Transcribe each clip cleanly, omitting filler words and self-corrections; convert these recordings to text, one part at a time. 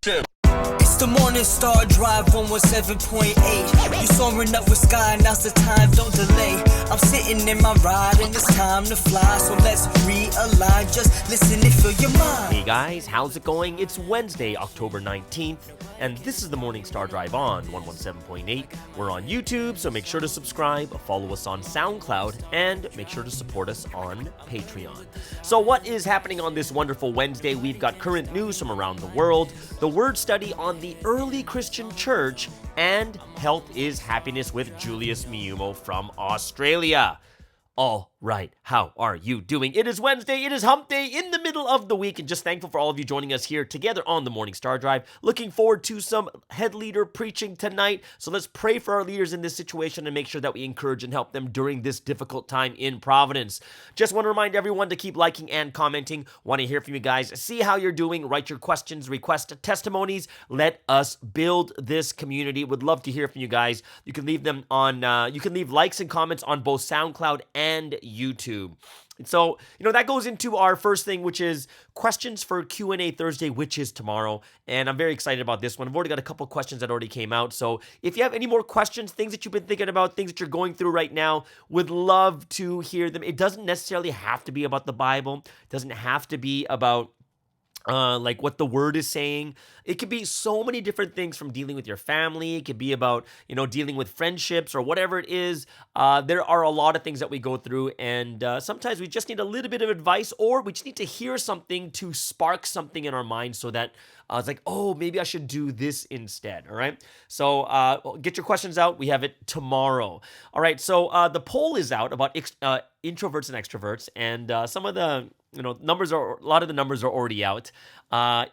It's the Morning Star Drive 117.8. You soaring up with sky, now's the time, don't delay. I'm sitting in my ride and it's time to fly. So let's realign, just listen and fill your mind. Hey guys, how's it going? It's Wednesday, October 19th, and this is the Morning Star Drive on 117.8. We're on YouTube, so make sure to subscribe, follow us on SoundCloud, and make sure to support us on Patreon. So what is happening on this wonderful Wednesday? We've got current news from around the world, the word study on the early Christian church, and health is happiness with Julius Miumo from Australia. All right, how are you doing? It is Wednesday, it is hump day in the middle of the week, and just thankful for all of you joining us here together on the Morning Star Drive. Looking forward to some head leader preaching tonight, so let's pray for our leaders in this situation and make sure that we encourage and help them during this difficult time in Providence. Just want to remind everyone to keep liking and commenting. Want to hear from you guys, see how you're doing, write your questions, request testimonies. Let us build this community. Would love to hear from you guys. You can leave them on, you can leave likes and comments on both SoundCloud and YouTube. And so, that goes into our first thing, which is questions for Q&A Thursday, which is tomorrow. And I'm very excited about this one. I've already got a couple questions that already came out. So if you have any more questions, things that you've been thinking about, things that you're going through right now, would love to hear them. It doesn't necessarily have to be about the Bible. It doesn't have to be about like what the word is saying. It could be so many different things, from dealing with your family. It could be about, dealing with friendships or whatever it is. There are a lot of things that we go through, and sometimes we just need a little bit of advice, or we just need to hear something to spark something in our mind so that it's like, oh, maybe I should do this instead. All right. So get your questions out. We have it tomorrow. All right. So the poll is out about introverts and extroverts, and some of the a lot of the numbers are already out.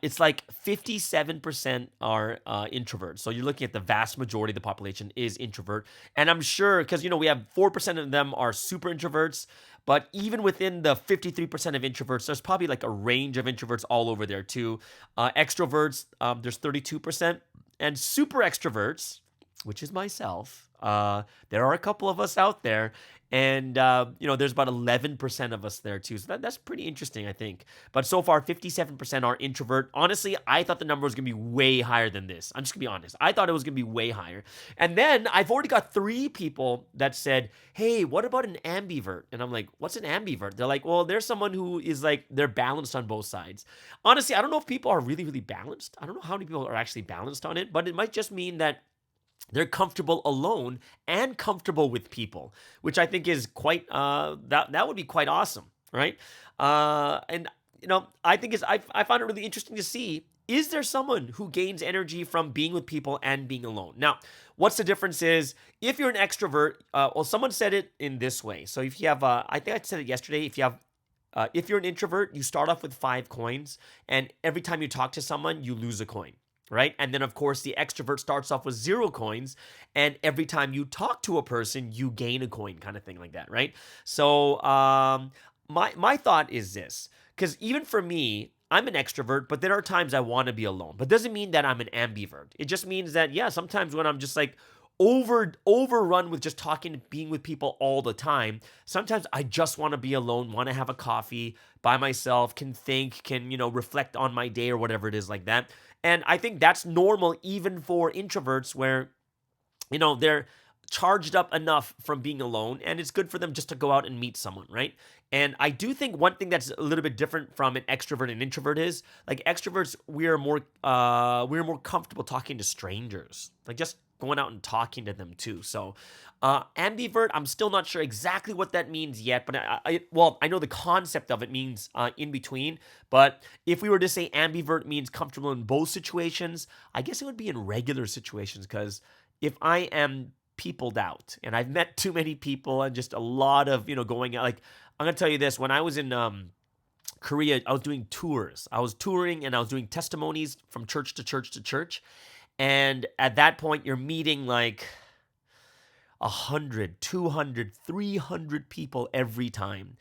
It's like 57% are introverts. So you're looking at the vast majority of the population is introvert. And I'm sure, because, we have 4% of them are super introverts, but even within the 53% of introverts, there's probably like a range of introverts all over there too. Extroverts, there's 32%. And super extroverts, which is myself, there are a couple of us out there. And, there's about 11% of us there too. So that's pretty interesting, I think. But so far, 57% are introvert. Honestly, I thought the number was going to be way higher than this. I'm just going to be honest. I thought it was going to be way higher. And then I've already got 3 people that said, hey, what about an ambivert? And I'm like, what's an ambivert? They're like, well, there's someone who is like, they're balanced on both sides. Honestly, I don't know if people are really, really balanced. I don't know how many people are actually balanced on it, but it might just mean that they're comfortable alone and comfortable with people, which I think is quite, that would be quite awesome, right? And I think I found it really interesting to see, is there someone who gains energy from being with people and being alone? Now, what's the difference is, if you're an extrovert, well, someone said it in this way. So if you have, I think I said it yesterday, if you're an introvert, you start off with 5 coins, and every time you talk to someone, you lose a coin. Right? And then, of course, the extrovert starts off with 0 coins, and every time you talk to a person, you gain a coin, kind of thing like that, right? So my thought is this, because even for me, I'm an extrovert, but there are times I want to be alone. But doesn't mean that I'm an ambivert. It just means that, yeah, sometimes when I'm just like overrun with just talking and being with people all the time, sometimes I just want to be alone, want to have a coffee by myself, can think, can, reflect on my day or whatever it is like that. And I think that's normal even for introverts, where, they're charged up enough from being alone, and it's good for them just to go out and meet someone, right? And I do think one thing that's a little bit different from an extrovert and introvert is, like, extroverts, we're more comfortable talking to strangers, like just going out and talking to them too. So ambivert, I'm still not sure exactly what that means yet, but I know the concept of it means in between. But if we were to say ambivert means comfortable in both situations, I guess it would be in regular situations, because if I am peopled out, and I've met too many people, and just a lot of, going out, like, I'm going to tell you this, when I was in Korea, I was doing tours. I was touring, and I was doing testimonies from church to church to church. And at that point, you're meeting like 100, 200, 300 people every time.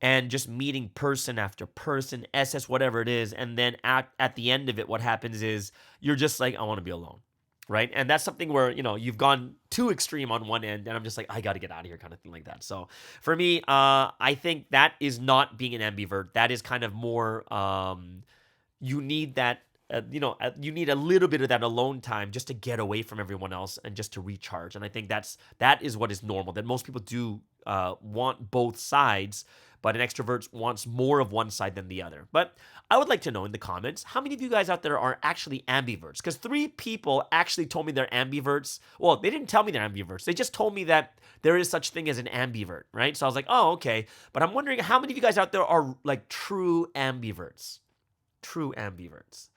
And just meeting person after person, SS, whatever it is. And then at the end of it, what happens is you're just like, I want to be alone, right? And that's something where, you've gone too extreme on one end, and I'm just like, I got to get out of here, kind of thing like that. So for me, I think that is not being an ambivert. That is kind of more, you need that you need a little bit of that alone time just to get away from everyone else and just to recharge. And I think that is what is normal, that most people do want both sides, but an extrovert wants more of one side than the other. But I would like to know in the comments, how many of you guys out there are actually ambiverts? Because 3 people actually told me they're ambiverts. Well, they didn't tell me they're ambiverts. They just told me that there is such thing as an ambivert, right? So I was like, oh, okay. But I'm wondering how many of you guys out there are like true ambiverts? True ambiverts.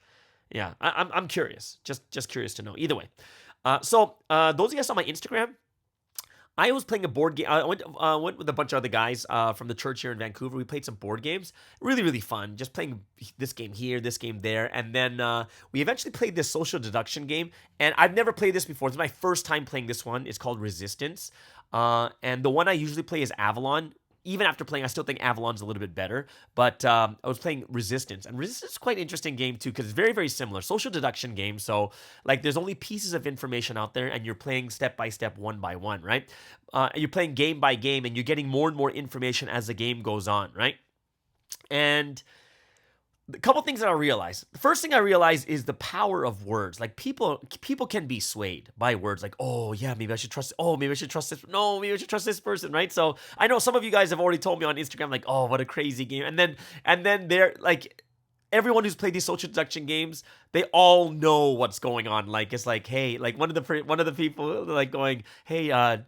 Yeah, I'm curious. Just curious to know. Either way. So those of you guys on my Instagram, I was playing a board game. I went with a bunch of other guys from the church here in Vancouver. We played some board games. Really, really fun. Just playing this game here, this game there. And then we eventually played this social deduction game. And I've never played this before. It's my first time playing this one. It's called Resistance. And the one I usually play is Avalon. Even after playing, I still think Avalon's a little bit better. But I was playing Resistance. And Resistance is quite an interesting game, too, because it's very, very similar. Social deduction game. So, like, there's only pieces of information out there, and you're playing step by step, one by one, right? You're playing game by game, and you're getting more and more information as the game goes on, right? And a couple things that I realized. The first thing I realized is the power of words. Like people can be swayed by words. Like, oh yeah, maybe I should trust. Oh, maybe I should trust this. No, maybe I should trust this person, right? So I know some of you guys have already told me on Instagram, like, oh, what a crazy game. And then they're like, everyone who's played these social deduction games, they all know what's going on. Like it's like, hey, like one of the people like going, hey,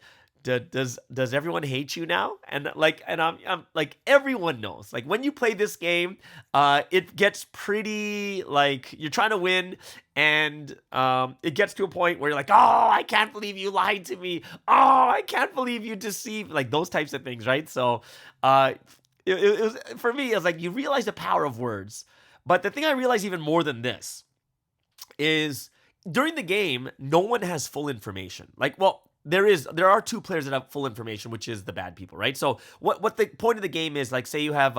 does everyone hate you now? And I'm like, everyone knows. Like when you play this game, it gets pretty like you're trying to win, and it gets to a point where you're like, oh, I can't believe you lied to me. Oh, I can't believe you deceived. Like those types of things, right? So, it was for me. It was like you realize the power of words. But the thing I realized even more than this is during the game, no one has full information. Like, well, there are 2 players that have full information, which is the bad people, right? So what the point of the game is, like, say you have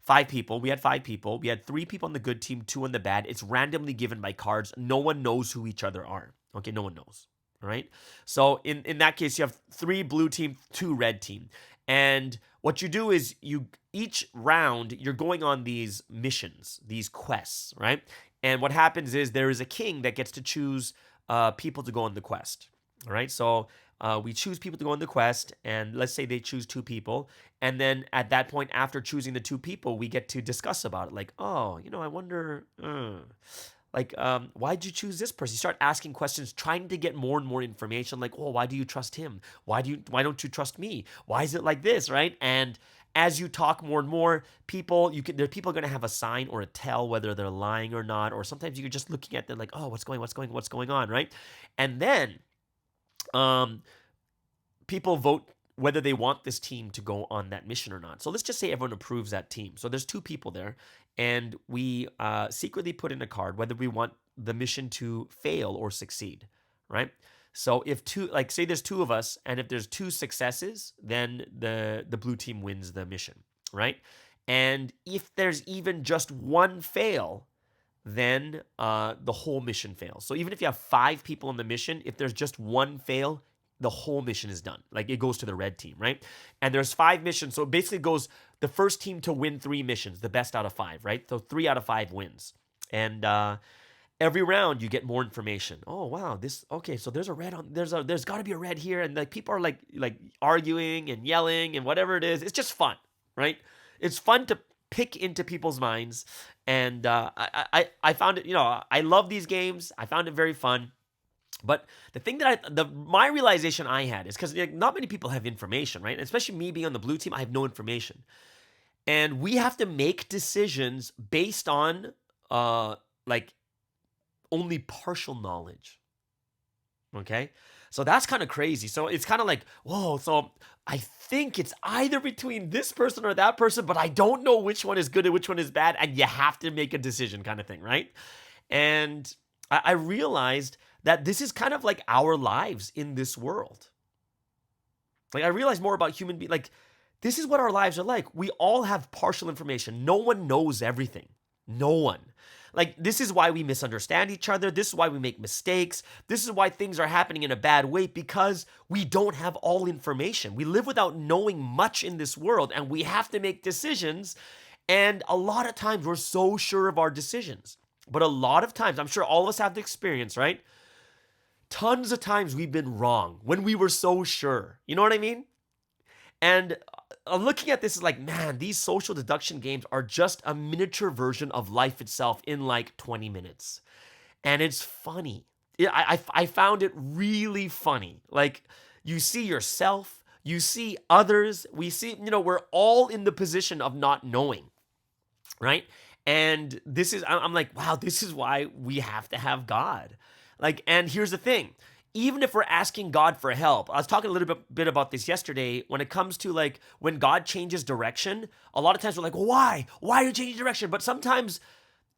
5 people. We had 5 people. We had 3 people on the good team, 2 on the bad. It's randomly given by cards. No one knows who each other are. Okay, no one knows. All right. So in that case, you have 3 blue team, 2 red team. And what you do is each round, you're going on these missions, these quests, right? And what happens is there is a king that gets to choose people to go on the quest. All right, so we choose people to go on the quest, and let's say they choose 2 people, and then at that point, after choosing the 2 people, we get to discuss about it. Like, oh, I wonder, why'd you choose this person? You start asking questions, trying to get more and more information. Like, oh, why do you trust him? Why don't you trust me? Why is it like this, right? And as you talk more and more, people going to have a sign or a tell whether they're lying or not, or sometimes you're just looking at them like, oh, what's going on, right? And then people vote whether they want this team to go on that mission or not. So let's just say everyone approves that team. So there's 2 people there, and we secretly put in a card whether we want the mission to fail or succeed, right? So if say there's 2 of us, and if there's 2 successes, then the blue team wins the mission, right? And if there's even just 1 fail, then the whole mission fails. So even if you have 5 people on the mission, if there's just 1 fail, the whole mission is done. Like it goes to the red team, right? And there's 5 missions. So it basically goes the first team to win 3 missions, the best out of 5, right? So 3 out of 5 wins. And every round you get more information. Oh, wow. Okay, so there's a red on, there's got to be a red here. And like people are like arguing and yelling and whatever it is. It's just fun, right? It's fun to pick into people's minds. And I found it, I love these games. I found it very fun. But the thing that my realization I had is because not many people have information, right? Especially me being on the blue team, I have no information. And we have to make decisions based on only partial knowledge. Okay? So that's kind of crazy. So it's kind of like, whoa, so I think it's either between this person or that person, but I don't know which one is good and which one is bad, and you have to make a decision kind of thing, right? And I realized that this is kind of like our lives in this world. Like I realized more about human beings. Like this is what our lives are like. We all have partial information. No one knows everything. No one. Like this is why we misunderstand each other. This is why we make mistakes. This is why things are happening in a bad way, because we don't have all information. We live without knowing much in this world, and we have to make decisions. And a lot of times we're so sure of our decisions. But a lot of times, I'm sure all of us have the experience, right? Tons of times we've been wrong when we were so sure. You know what I mean? And I'm looking at this as like, man, these social deduction games are just a miniature version of life itself in like 20 minutes. And it's funny. I found it really funny. Like, you see yourself, you see others, we see, we're all in the position of not knowing, right? And I'm like, wow, this is why we have to have God. Like, and here's the thing. Even if we're asking God for help, I was talking a little bit about this yesterday. When it comes to like when God changes direction, a lot of times we're like, well, why? Why are you changing direction? But sometimes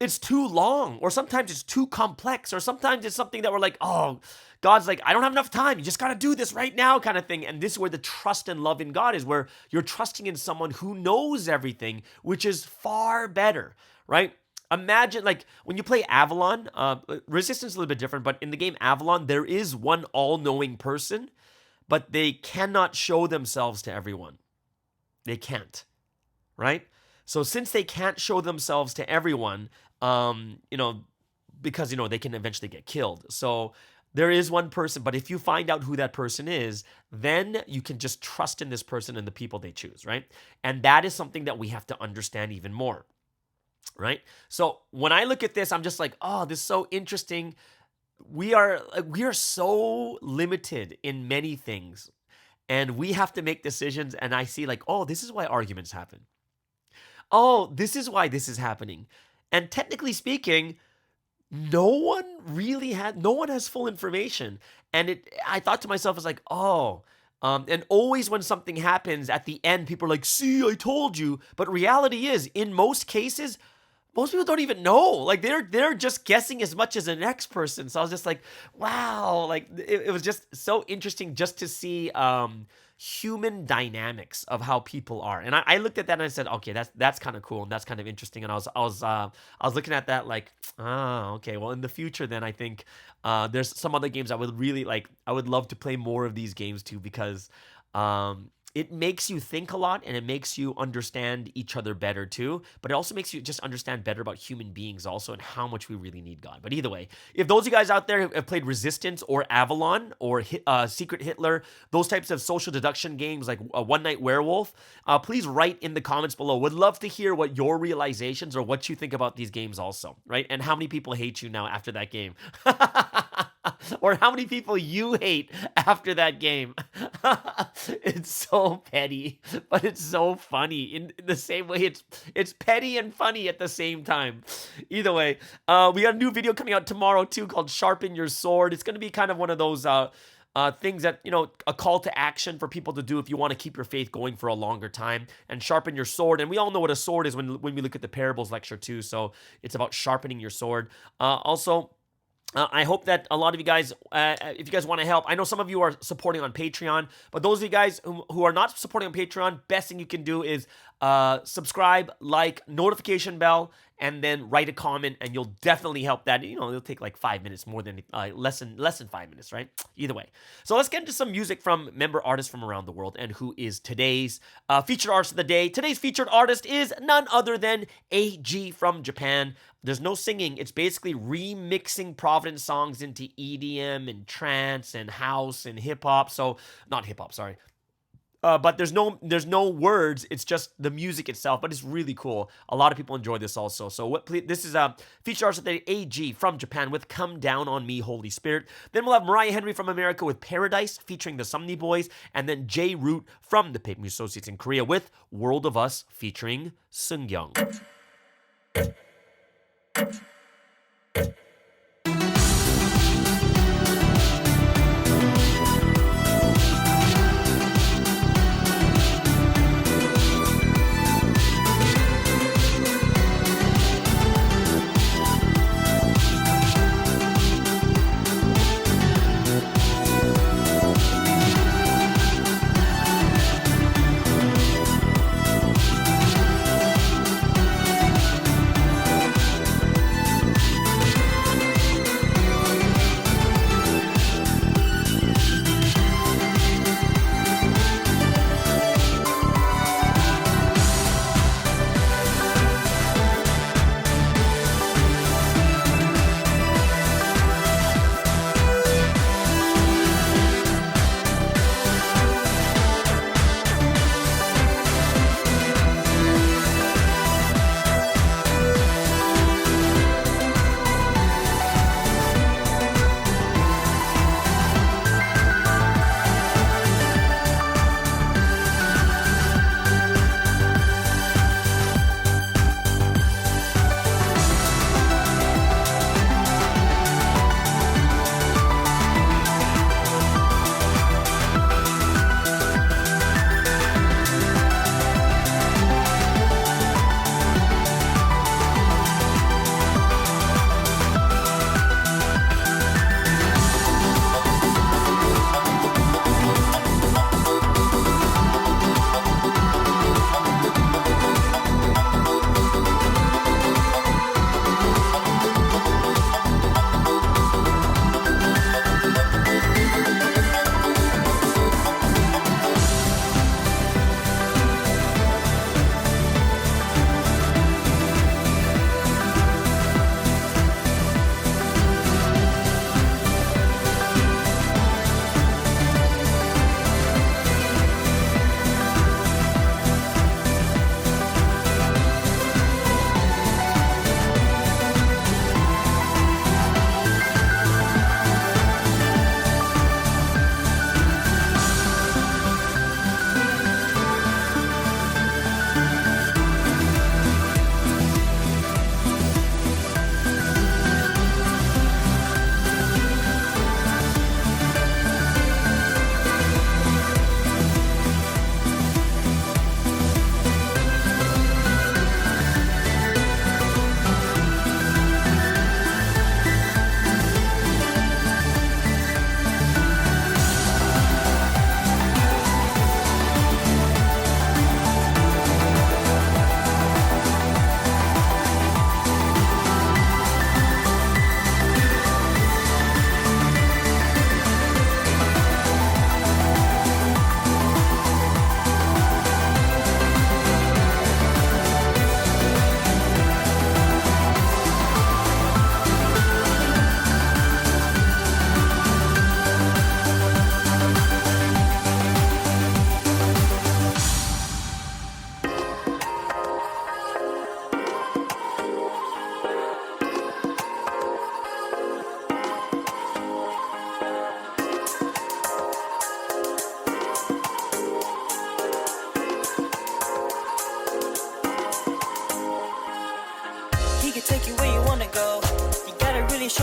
it's too long, or sometimes it's too complex, or sometimes it's something that we're like, oh, God's like, I don't have enough time. You just got to do this right now, kind of thing. And this is where the trust and love in God is, where you're trusting in someone who knows everything, which is far better, right? Imagine like when you play Avalon, Resistance is a little bit different, but in the game Avalon, there is one all-knowing person, but they cannot show themselves to everyone. They can't, right? So since they can't show themselves to everyone, because, they can eventually get killed. So there is one person, but if you find out who that person is, then you can just trust in this person and the people they choose, right? And that is something that we have to understand even more. Right? So when I look at this, I'm just like, oh, this is so interesting. We are so limited in many things, and we have to make decisions. And I see like, oh, this is why arguments happen. Oh, this is why this is happening. And technically speaking, no one has full information. And I thought to myself, it's like, oh, and always when something happens at the end, people are like, see, I told you. But reality is, in most cases, most people don't even know. Like they're just guessing as much as the next person. So I was just like, wow, like it was just so interesting just to see human dynamics of how people are. And I looked at that and I said, okay, that's kind of cool and that's kind of interesting. And I was looking at that like, okay, well in the future then I think there's some other games I would really like. I would love to play more of these games too, because it makes you think a lot and it makes you understand each other better too. But it also makes you just understand better about human beings also and how much we really need God. But either way, if those of you guys out there have played Resistance or Avalon or Secret Hitler, those types of social deduction games like One Night Werewolf, please write in the comments below. Would love to hear what your realizations or what you think about these games also, right? And how many people hate you now after that game. Or how many people you hate after that game. It's so petty, but it's so funny in the same way. It's petty and funny at the same time. Either way, we got a new video coming out tomorrow too called Sharpen Your Sword. It's going to be kind of one of those things that, a call to action for people to do if you want to keep your faith going for a longer time, and sharpen your sword. And we all know what a sword is when we look at the parables lecture too. So it's about sharpening your sword. I hope that a lot of you guys, if you guys want to help, I know some of you are supporting on Patreon, but those of you guys who are not supporting on Patreon, best thing you can do is subscribe, like, notification bell, and then write a comment, and you'll definitely help that. It'll take like 5 minutes, more than less than 5 minutes, right? Either way. So let's get into some music from member artists from around the world, and who is today's featured artist of the day. Today's featured artist is none other than AG from Japan. There's no singing. It's basically remixing Providence songs into EDM and trance and house and hip hop. So not hip hop, sorry. But there's no words. It's just the music itself. But it's really cool. A lot of people enjoy this also. So this is a feature artist of the AG from Japan with "Come Down on Me, Holy Spirit." Then we'll have Mariah Henry from America with "Paradise" featuring the Sumney Boys, and then J Root from the Paper Music Associates in Korea with "World of Us" featuring Seungyeong.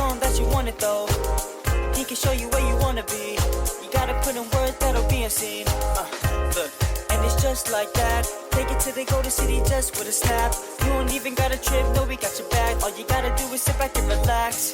show him that you want it though. He can show you where you wanna be. You gotta put in words that'll be unseen. Look, and it's just like that. Take it to the golden city just with a snap. You don't even got a trip, no, we got your back. All you gotta do is sit back and relax.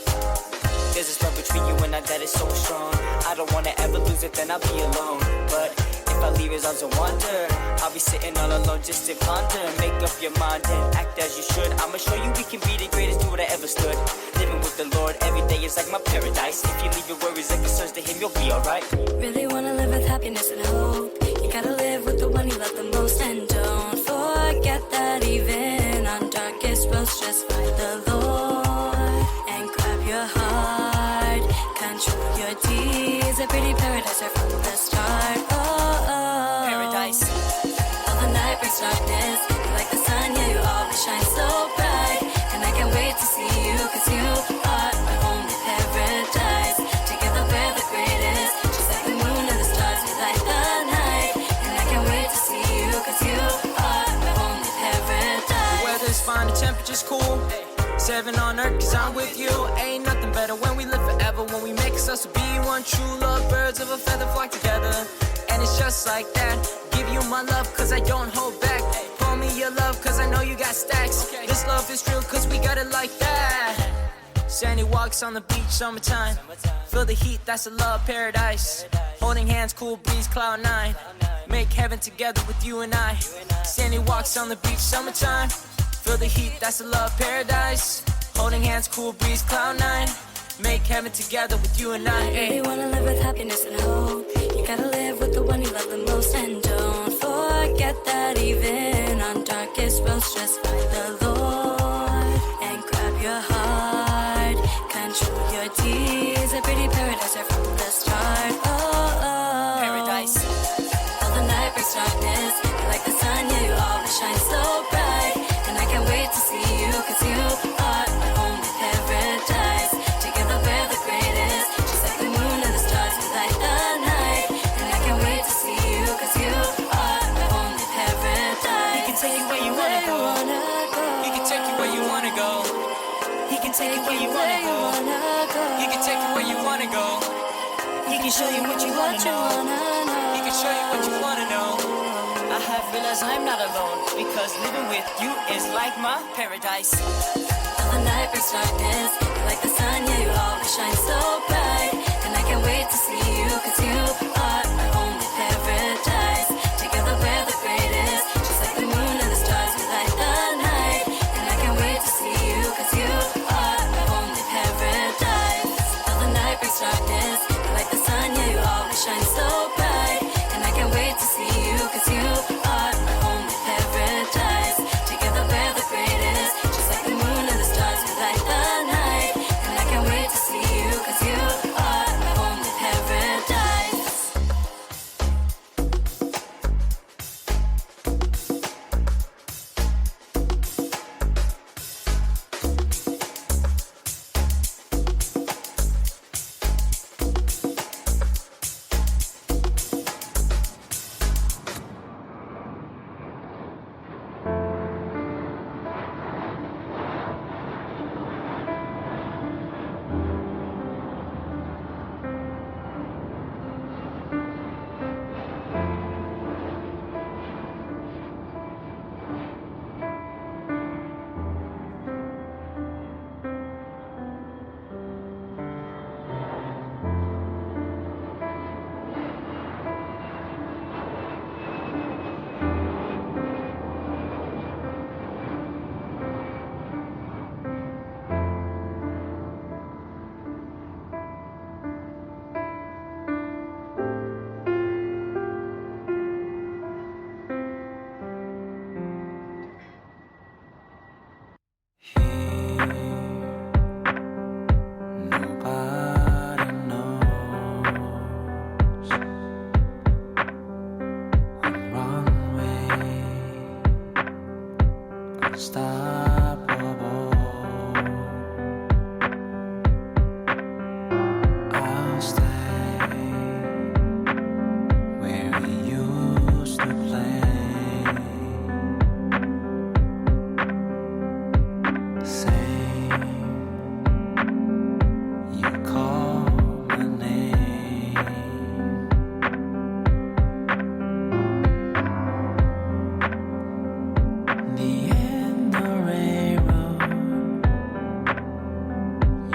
There's this love between you and I that is so strong. I don't wanna ever lose it, then I'll be alone. But if I leave his arms a wander, I'll be sitting all alone just to ponder. Make up your mind and act as you should. I'ma show you we can be the greatest duo that ever stood. Living with the Lord every day is like my paradise. If you leave your worries and concerns to him, you'll be alright. Really wanna live with happiness and hope. You gotta live with the one you love the most. And don't forget that even on darkest roads, just find the Lord and grab your heart. Control your deeds. A pretty paradise right from the start. Paradise. All the night brings darkness. You're like the sun, yeah, you always shine so bright. And I can't wait to see you, cause you are my only paradise. Together we're the greatest. Just like the moon and the stars, we light the night. And I can't wait to see you, cause you are my only paradise. The weather's fine, the temperature's cool. 7 on earth, cause I'm with you. Ain't nothing better when we live forever. When we make us to be one true love. Birds of a feather flock together. And it's just like that. Give you my love, cause I don't hold back. Pull me your love, cause I know you got stacks. This love is real, cause we got it like that. Sandy walks on the beach, summertime. Feel the heat, that's a love paradise. Holding hands, cool breeze, cloud 9. Make heaven together with you and I. Sandy walks on the beach, summertime. Feel the heat, that's a love paradise. Holding hands, cool breeze, cloud 9. Make heaven together with you and I. Really wanna live with happiness and hope. You gotta live with the one you love the most. And don't forget that even on darkest roads, just find the Lord and grab your heart. Control your deeds. A pretty paradise right from the start. Paradise. All the night brings darkness. You're like the sun, yeah, you always shine so bright. And I can't wait to see you, cause you are my only paradise. Together we're the greatest. Just like the moon and the stars, we light the night. And I can't wait to see you, cause you are my only paradise. He can take you where you wanna go. He can take you where you wanna go. He can take you where you wanna go. He can take you where you wanna go. He can show you what you wanna know. He can show you what you wanna know. I have realized I'm not alone, because living with you is like my paradise. All the night brings darkness. You're like the sun, yeah, you always shine so bright. And I can't wait to see you, cause you are my only paradise. Together we're the greatest. Just like the moon and the stars, we light the night. And I can't wait to see you, cause you are my only paradise. All the night brings darkness. You're like the sun, yeah, you always shine so bright. And I can't wait to see you, cause you are my only paradise. Together we're the greatest. Just like the moon and the stars, we light the night. And I can't wait to see you, cause you are my only paradise.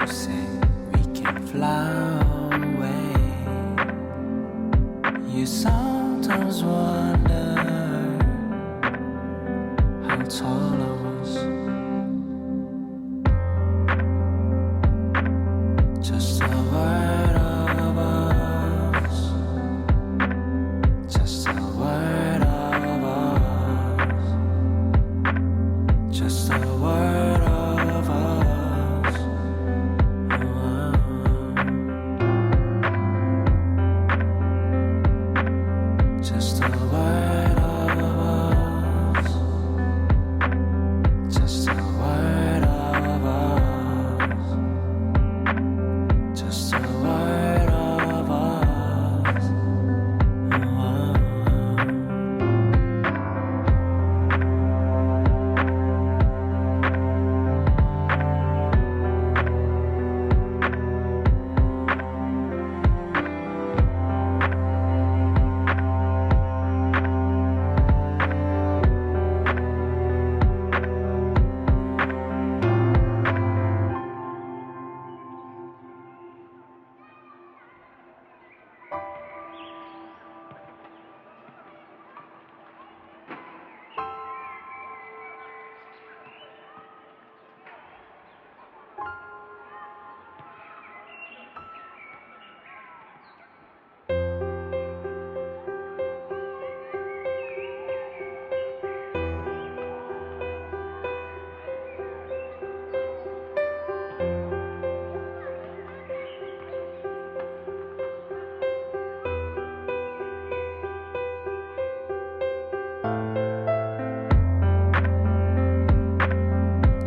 You say we can fly away. You sometimes wonder how tall I was. Just a word of us. Just a word of us. Just a word of us. Just a word of us. Just a word of us. Just a word of us. Just a word of us.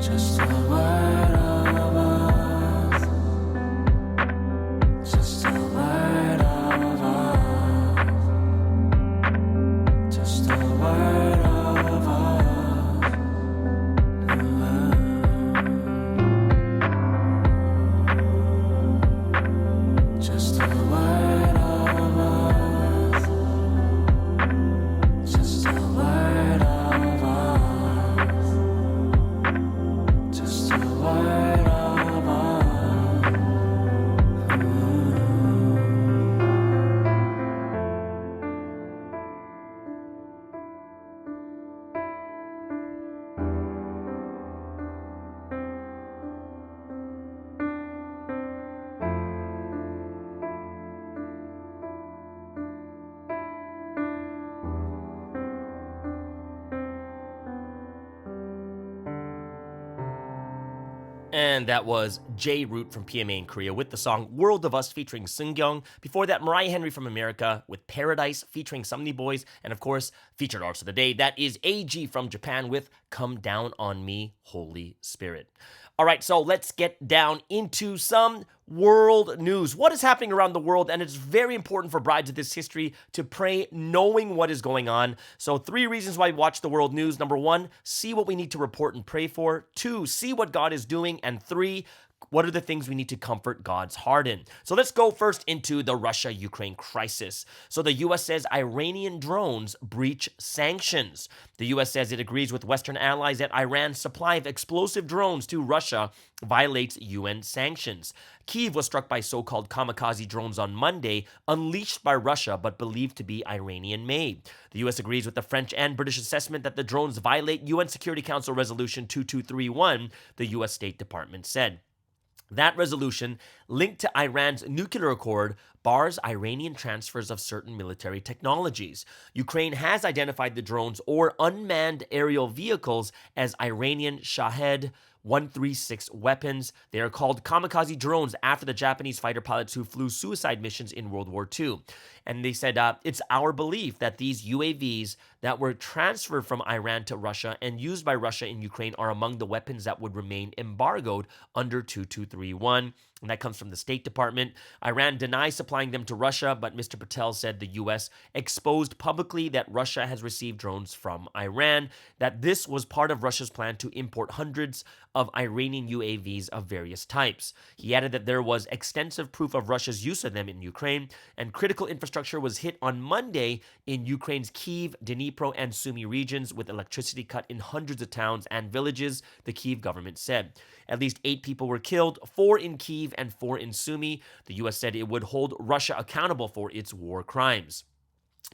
Just a word of us. Just a word of us. Just a word of us. Just a word of us. Just a word of us. And that was J Root from PMA in Korea with the song World of Us featuring Seungyeong. Before that, Mariah Henry from America with Paradise featuring Sumney Boys. And of course, featured artist of the day, that is AG from Japan with Come Down on Me, Holy Spirit. All right, so let's get down into some world news. What is happening around the world? And it's very important for brides of this history to pray knowing what is going on. So 3 reasons why we watch the world news. Number 1, see what we need to report and pray for. 2, see what God is doing. And 3, what are the things we need to comfort God's heart in? So let's go first into the Russia-Ukraine crisis. So the U.S. says Iranian drones breach sanctions. The U.S. says it agrees with Western allies that Iran's supply of explosive drones to Russia violates UN sanctions. Kyiv was struck by so-called kamikaze drones on Monday, unleashed by Russia but believed to be Iranian-made. The U.S. agrees with the French and British assessment that the drones violate UN Security Council Resolution 2231, the U.S. State Department said. That resolution, linked to Iran's nuclear accord, bars Iranian transfers of certain military technologies. Ukraine has identified the drones or unmanned aerial vehicles as Iranian Shahed 136 weapons. They are called kamikaze drones after the Japanese fighter pilots who flew suicide missions in World War II. And they said, it's our belief that these UAVs that were transferred from Iran to Russia and used by Russia in Ukraine are among the weapons that would remain embargoed under 2231. And that comes from the State Department. Iran denies supplying them to Russia, but Mr. Patel said the U.S. exposed publicly that Russia has received drones from Iran, that this was part of Russia's plan to import hundreds of Iranian UAVs of various types. He added that there was extensive proof of Russia's use of them in Ukraine, and critical infrastructure was hit on Monday in Ukraine's Kyiv, Dnipro, and Sumy regions, with electricity cut in hundreds of towns and villages, the Kyiv government said. At least 8 people were killed, 4 in Kyiv and 4 in Sumy. The U.S. said it would hold Russia accountable for its war crimes.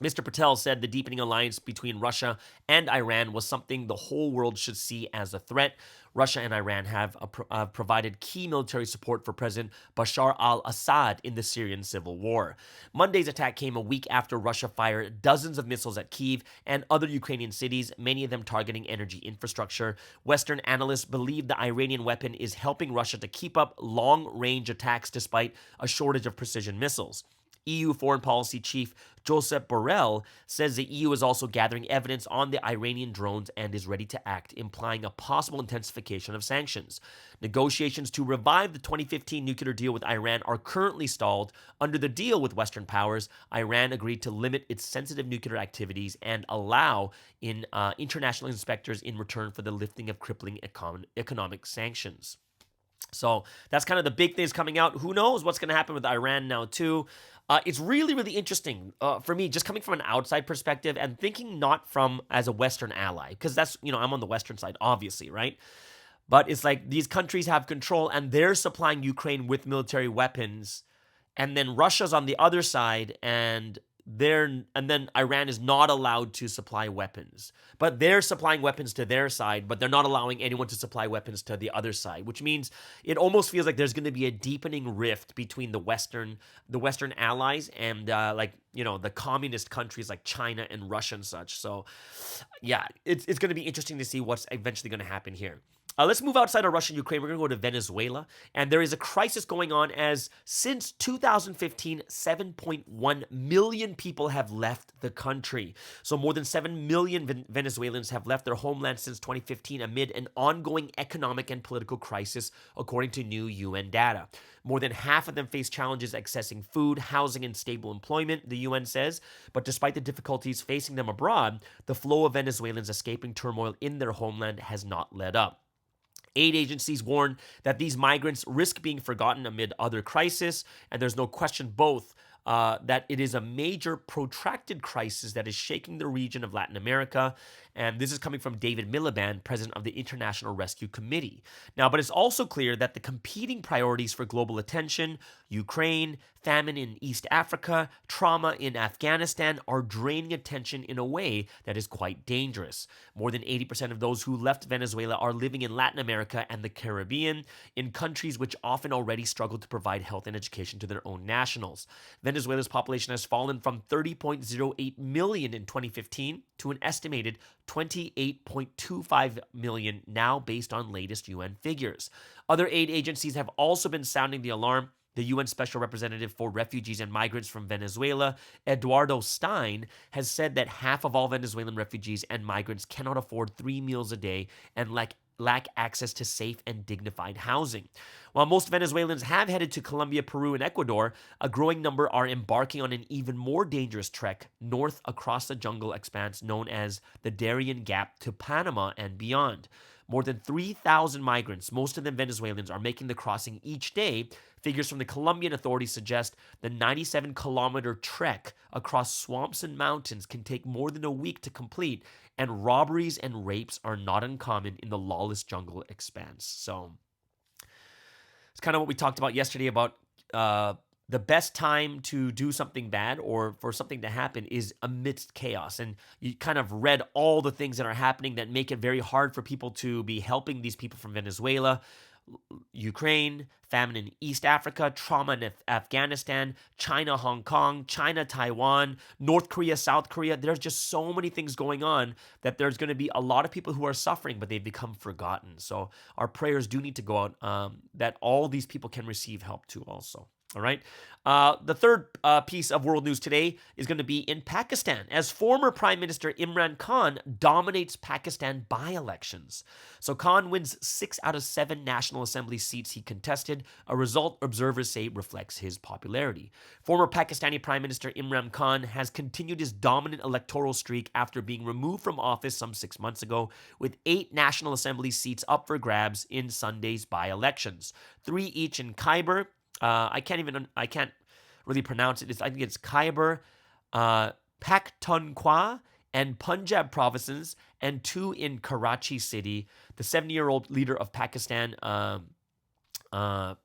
Mr. Patel said the deepening alliance between Russia and Iran was something the whole world should see as a threat. Russia and Iran have provided key military support for President Bashar al-Assad in the Syrian civil war. Monday's attack came a week after Russia fired dozens of missiles at Kyiv and other Ukrainian cities, many of them targeting energy infrastructure. Western analysts believe the Iranian weapon is helping Russia to keep up long-range attacks despite a shortage of precision missiles. EU Foreign Policy Chief Josep Borrell says the EU is also gathering evidence on the Iranian drones and is ready to act, implying a possible intensification of sanctions. Negotiations to revive the 2015 nuclear deal with Iran are currently stalled. Under the deal with Western powers, Iran agreed to limit its sensitive nuclear activities and allow international inspectors in return for the lifting of crippling economic sanctions. So that's kind of the big things coming out. Who knows what's going to happen with Iran now, too? It's really, really interesting for me, just coming from an outside perspective and thinking not from as a Western ally, because that's, I'm on the Western side, obviously, right? But it's like these countries have control and they're supplying Ukraine with military weapons. And then Russia's on the other side and then Iran is not allowed to supply weapons. But they're supplying weapons to their side, but they're not allowing anyone to supply weapons to the other side, which means it almost feels like there's going to be a deepening rift between the Western allies and the communist countries like China and Russia and such. So yeah, it's going to be interesting to see what's eventually going to happen here. Let's move outside of Russia and Ukraine. We're going to go to Venezuela. And there is a crisis going on as since 2015, 7.1 million people have left the country. So more than 7 million Venezuelans have left their homeland since 2015 amid an ongoing economic and political crisis, according to new UN data. More than half of them face challenges accessing food, housing, and stable employment, the UN says. But despite the difficulties facing them abroad, the flow of Venezuelans escaping turmoil in their homeland has not let up. Aid agencies warn that these migrants risk being forgotten amid other crises, and there's no question both that it is a major protracted crisis that is shaking the region of Latin America. And this is coming from David Miliband, president of the International Rescue Committee. Now, but it's also clear that the competing priorities for global attention, Ukraine, famine in East Africa, trauma in Afghanistan, are draining attention in a way that is quite dangerous. More than 80% of those who left Venezuela are living in Latin America and the Caribbean, in countries which often already struggle to provide health and education to their own nationals. Venezuela's population has fallen from 30.08 million in 2015 to an estimated 28.25 million now, based on latest UN figures. Other aid agencies have also been sounding the alarm. The UN Special Representative for Refugees and Migrants from Venezuela, Eduardo Stein, has said that half of all Venezuelan refugees and migrants cannot afford 3 meals a day and lack access to safe and dignified housing. While most Venezuelans have headed to Colombia, Peru, and Ecuador, a growing number are embarking on an even more dangerous trek north across the jungle expanse known as the Darien Gap to Panama and beyond. More than 3,000 migrants, most of them Venezuelans, are making the crossing each day. Figures from the Colombian authorities suggest the 97-kilometer trek across swamps and mountains can take more than a week to complete, and robberies and rapes are not uncommon in the lawless jungle expanse. So it's kind of what we talked about yesterday about the best time to do something bad or for something to happen is amidst chaos. And you kind of read all the things that are happening that make it very hard for people to be helping these people from Venezuela, Ukraine, famine in East Africa, trauma in Afghanistan, China, Hong Kong, China, Taiwan, North Korea, South Korea. There's just so many things going on that there's going to be a lot of people who are suffering, but they've become forgotten. So our prayers do need to go out that all these people can receive help too also. All right. The third piece of world news today is going to be in Pakistan, as former Prime Minister Imran Khan dominates Pakistan by-elections. So Khan wins 6 out of 7 National Assembly seats he contested, a result observers say reflects his popularity. Former Pakistani Prime Minister Imran Khan has continued his dominant electoral streak after being removed from office some 6 months ago, with 8 National Assembly seats up for grabs in Sunday's by-elections, 3 each in Khyber. I can't really pronounce it. I think it's Khyber, Pakhtunkhwa, and Punjab provinces, and 2 in Karachi city. The 70-year-old leader of Pakistan, the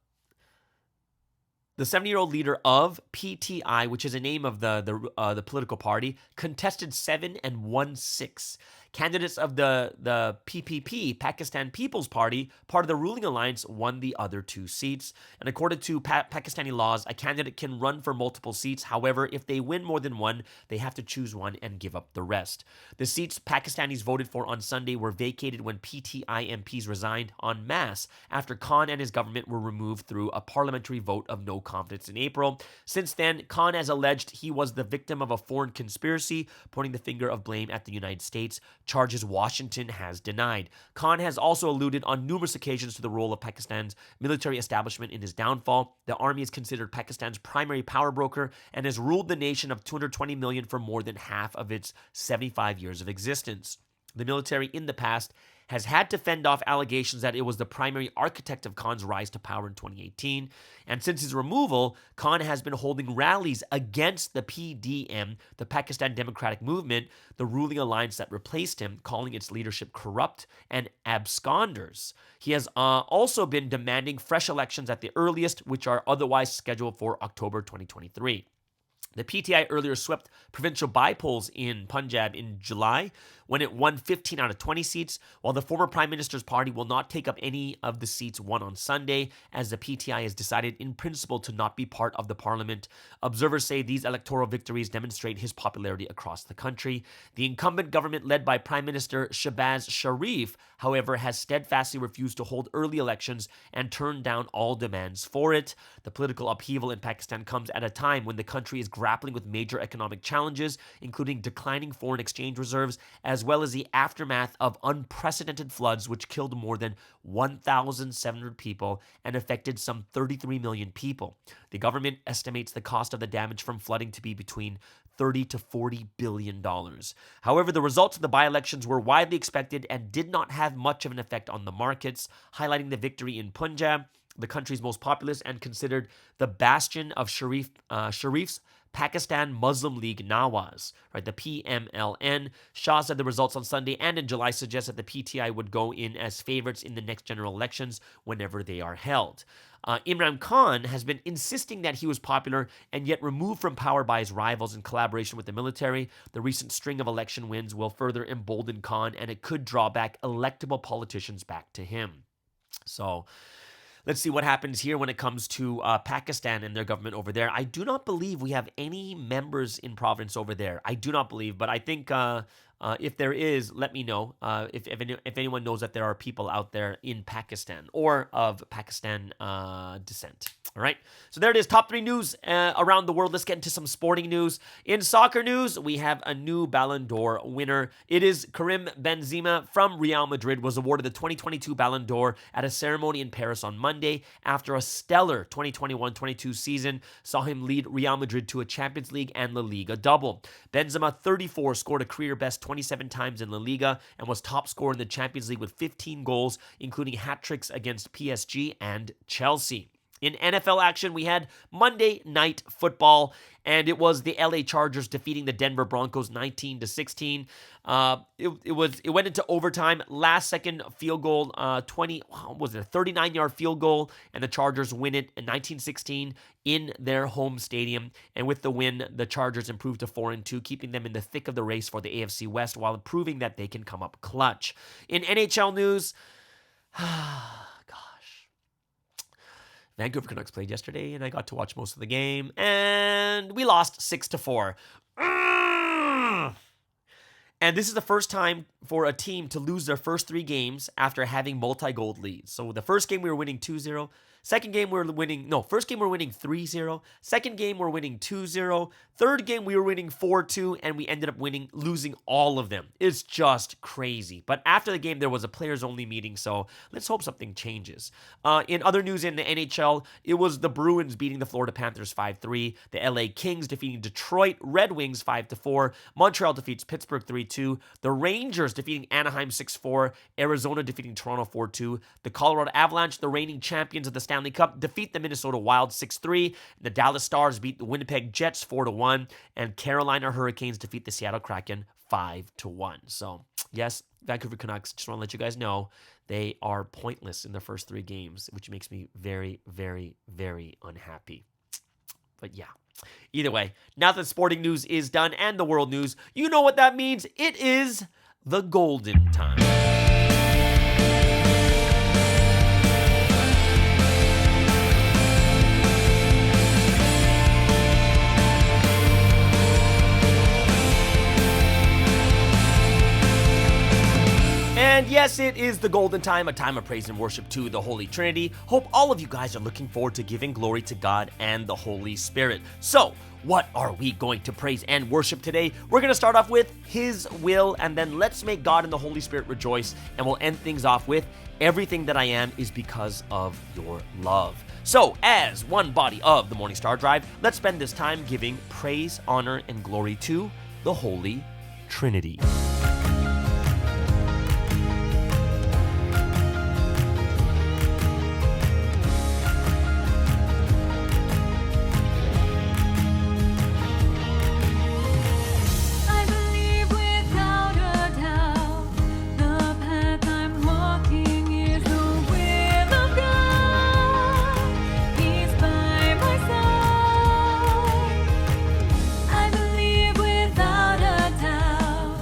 70-year-old leader of PTI, which is a name of the political party, contested 7 and won 6. Candidates of the PPP, Pakistan People's Party, part of the ruling alliance, won the other 2 seats. And according to Pakistani laws, a candidate can run for multiple seats. However, if they win more than one, they have to choose one and give up the rest. The seats Pakistanis voted for on Sunday were vacated when PTI MPs resigned en masse after Khan and his government were removed through a parliamentary vote of no confidence in April. Since then, Khan has alleged he was the victim of a foreign conspiracy, pointing the finger of blame at the United States, charges Washington has denied. Khan has also alluded on numerous occasions to the role of Pakistan's military establishment in his downfall. The army is considered Pakistan's primary power broker and has ruled the nation of 220 million for more than half of its 75 years of existence. The military in the past has had to fend off allegations that it was the primary architect of Khan's rise to power in 2018. And since his removal, Khan has been holding rallies against the PDM, the Pakistan Democratic Movement, the ruling alliance that replaced him, calling its leadership corrupt and absconders. He has also been demanding fresh elections at the earliest, which are otherwise scheduled for October 2023. The PTI earlier swept provincial by-polls in Punjab in July when it won 15 out of 20 seats, while the former Prime Minister's party will not take up any of the seats won on Sunday, as the PTI has decided in principle to not be part of the parliament. Observers say these electoral victories demonstrate his popularity across the country. The incumbent government led by Prime Minister Shehbaz Sharif, however, has steadfastly refused to hold early elections and turned down all demands for it. The political upheaval in Pakistan comes at a time when the country is grappling with major economic challenges, including declining foreign exchange reserves, as well as the aftermath of unprecedented floods which killed more than 1,700 people and affected some 33 million people. The government estimates the cost of the damage from flooding to be between $30 to $40 billion. However, the results of the by-elections were widely expected and did not have much of an effect on the markets, highlighting the victory in Punjab, the country's most populous and considered the bastion of Sharif's Pakistan Muslim League Nawaz, right, the PMLN. Shah said the results on Sunday and in July suggest that the PTI would go in as favorites in the next general elections whenever they are held. Imran Khan has been insisting that he was popular and yet removed from power by his rivals in collaboration with the military. The recent string of election wins will further embolden Khan, and it could draw back electable politicians back to him. So let's see what happens here when it comes to Pakistan and their government over there. I do not believe we have any members in province over there. I do not believe, but I think if there is, let me know if anyone knows that there are people out there in Pakistan or of Pakistan descent. All right, so there it is. Top 3 news around the world. Let's get into some sporting news. In soccer news, we have a new Ballon d'Or winner. It is Karim Benzema from Real Madrid, was awarded the 2022 Ballon d'Or at a ceremony in Paris on Monday after a stellar 2021-22 season saw him lead Real Madrid to a Champions League and La Liga double. Benzema, 34, scored a career-best 27 times in La Liga and was top scorer in the Champions League with 15 goals, including hat-tricks against PSG and Chelsea. In NFL action, we had Monday Night Football, and it was the LA Chargers defeating the Denver Broncos 19-16. It went into overtime, last second field goal, a 39-yard field goal, and the Chargers win it in 19-16 in their home stadium. And with the win, the Chargers improved to 4-2, keeping them in the thick of the race for the AFC West while proving that they can come up clutch. In NHL news, Vancouver Canucks played yesterday, and I got to watch most of the game, and we lost 6-4. And this is the first time for a team to lose their first 3 games after having multi-goal leads. So the first game we were winning 2-0. Second game, first game, we're winning 3-0. Second game, we're winning 2-0. Third game, we were winning 4-2, and we ended up losing all of them. It's just crazy. But after the game, there was a players-only meeting, so let's hope something changes. In other news in the NHL, it was the Bruins beating the Florida Panthers 5-3, the LA Kings defeating Detroit Red Wings 5-4, Montreal defeats Pittsburgh 3-2, the Rangers defeating Anaheim 6-4, Arizona defeating Toronto 4-2, the Colorado Avalanche, the reigning champions of the Stanley Cup, defeat the Minnesota Wild 6-3, the Dallas Stars beat the Winnipeg Jets 4-1, and Carolina Hurricanes defeat the Seattle Kraken 5-1. So, yes, Vancouver Canucks, just want to let you guys know, they are pointless in their first 3 games, which makes me very, very, very unhappy. But yeah, either way, now that sporting news is done and the world news, you know what that means. It is the golden time. And yes, it is the golden time, a time of praise and worship to the Holy Trinity. Hope all of you guys are looking forward to giving glory to God and the Holy Spirit. So, what are we going to praise and worship today? We're going to start off with His will, and then let's make God and the Holy Spirit rejoice, and we'll end things off with everything that I am is because of your love. So, as one body of the Morning Star Drive, let's spend this time giving praise, honor, and glory to the Holy Trinity. I believe without a doubt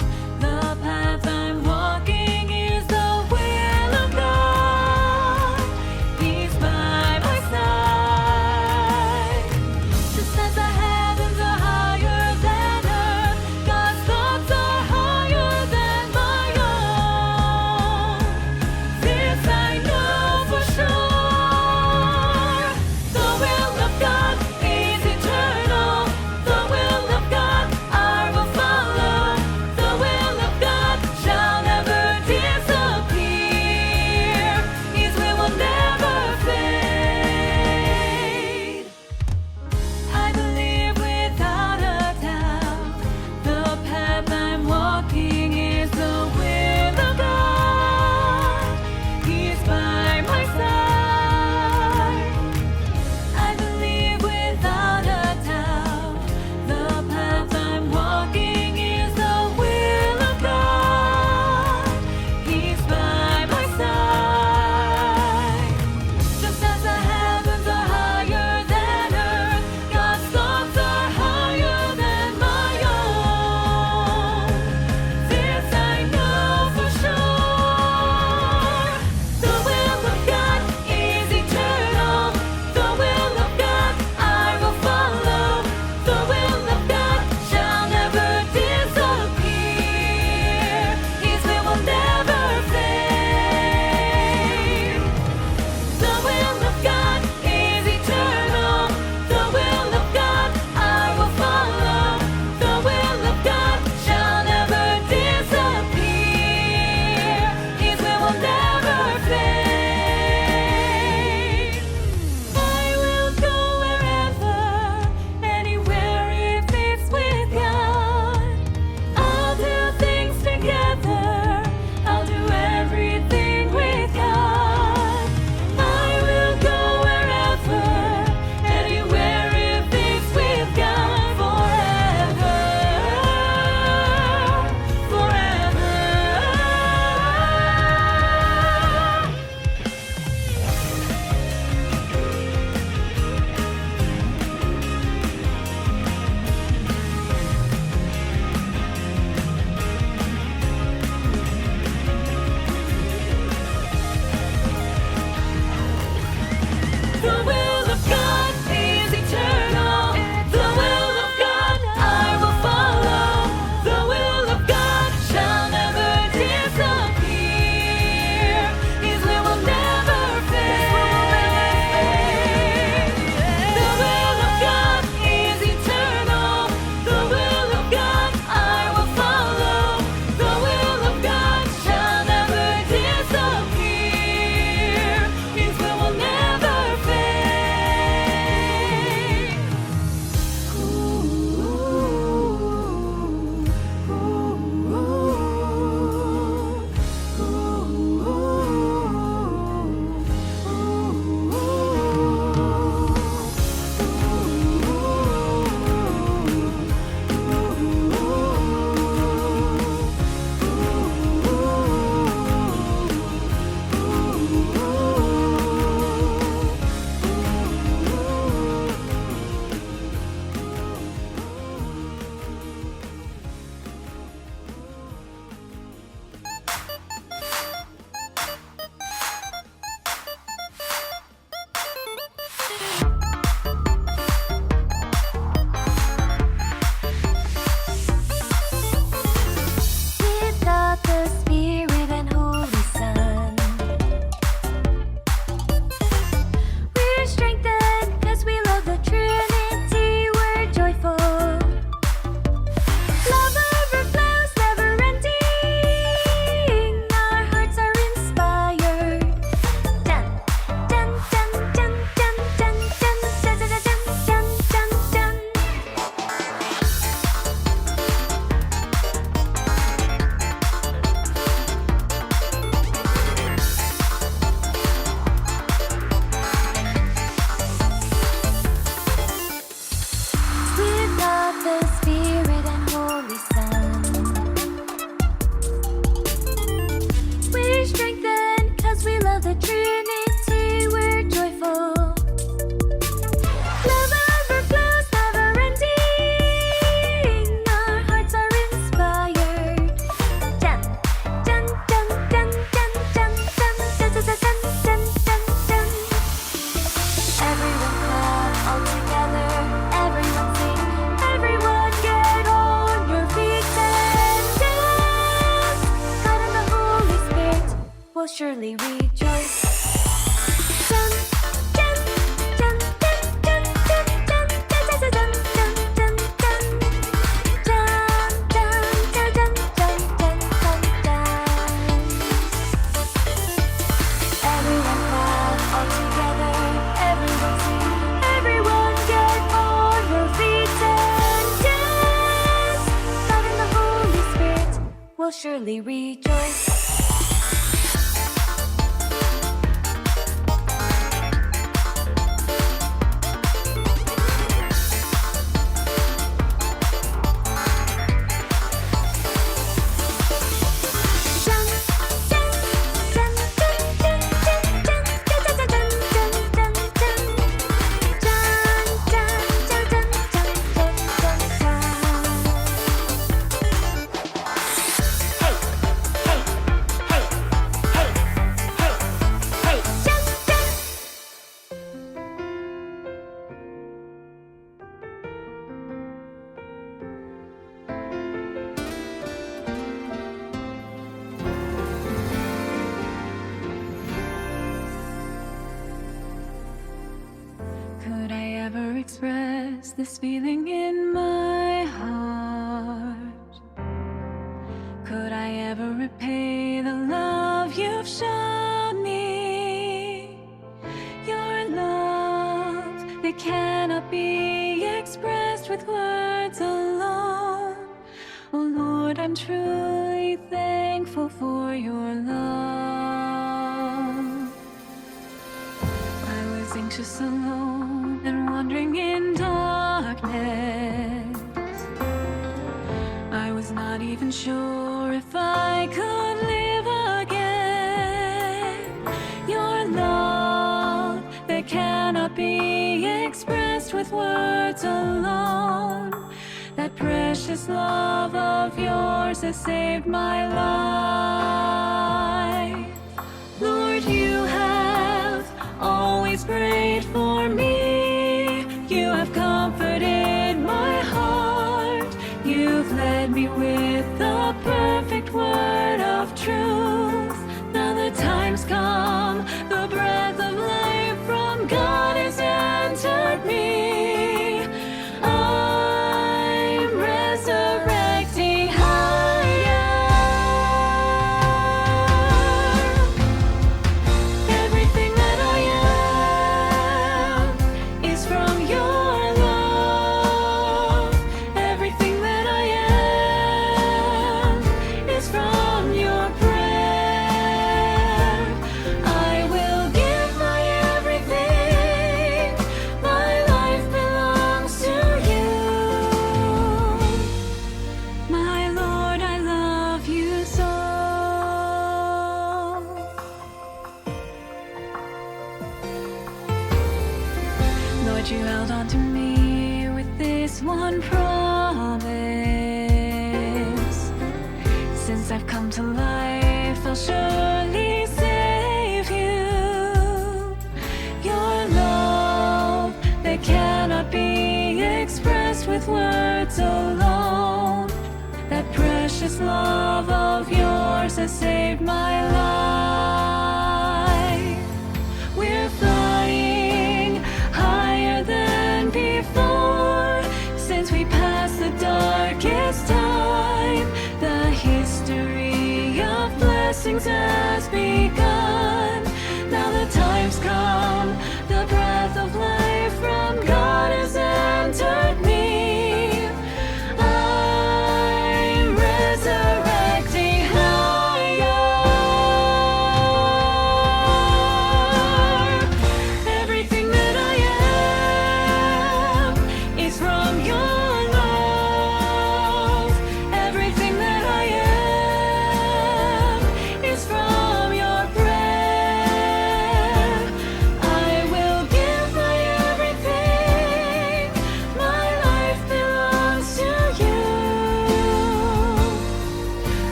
will surely rejoice. Dun, dun, dun, dun, dun, dun, dun, dun, dun, dun, dun, dun, dun, dun, dun. Everyone clap all together. Everyone sing. Everyone get on your feet and dance. God and the Holy Spirit will surely rejoice. Could I ever express this feeling in my heart? Could I ever repay the love you've shown me? Your love that cannot be expressed with words alone. Oh Lord, I'm truly thankful for your love. I was anxious alone and wandering in darkness. I was not even sure if I could live again. Your love that cannot be expressed with words alone. That precious love of yours has saved my life. Lord, you have always prayed for me. You have comforted my heart. You've led me with the perfect word of truth. Now the time's come, the breath of life from God has entered me. I'm resurrecting higher. Everything that I am is from your love. Everything that I am is from your prayer. I will give my everything. My life belongs to you. My Lord, I love you so. Lord, you held on to me with this one promise. Since I've come to life, I'll surely save you. Your love that cannot be expressed with words alone. That precious love of yours has saved my life. We're flying higher than before. Since we passed the darkest time, the history of blessings has begun. Now the time's come, the breath of life from God has entered me. I'm resurrecting higher.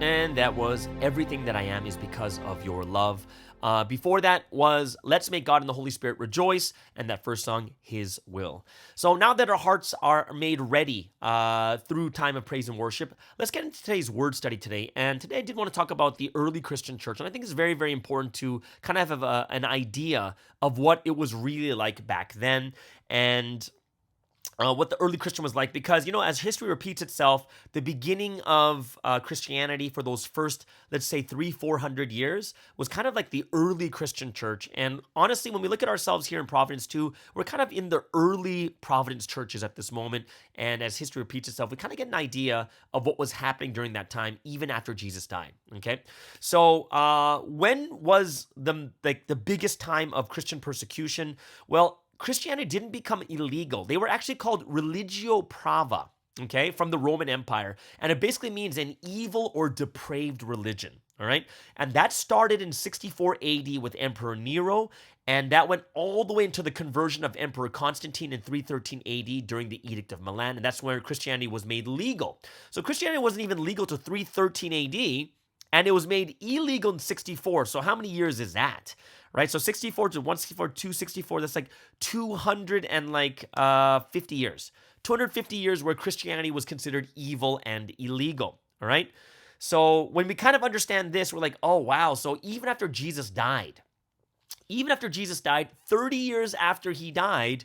And that was Everything That I Am Is Because of Your Love. Before that was Let's Make God and the Holy Spirit Rejoice, and that first song, His Will. So now that our hearts are made ready through time of praise and worship, let's get into today's word study today. And today I did want to talk about the early Christian church, and I think it's very, very important to kind of have an idea of what it was really like back then, and what the early Christian was like, because, as history repeats itself, the beginning of Christianity for those first, let's say, 300-400 years was kind of like the early Christian church. And honestly, when we look at ourselves here in Providence too, we're kind of in the early Providence churches at this moment. And as history repeats itself, we kind of get an idea of what was happening during that time, even after Jesus died. Okay, so when was the biggest time of Christian persecution? Well, Christianity didn't become illegal. They were actually called religio prava, okay, from the Roman Empire. And it basically means an evil or depraved religion, all right? And that started in 64 AD with Emperor Nero, and that went all the way into the conversion of Emperor Constantine in 313 AD during the Edict of Milan, and that's where Christianity was made legal. So Christianity wasn't even legal to 313 AD, and it was made illegal in 64. So how many years is that? Right, so 64 to 164, 264, that's like 250 years. 250 years where Christianity was considered evil and illegal, all right? So when we kind of understand this, we're like, oh, wow, so even after Jesus died, 30 years after he died,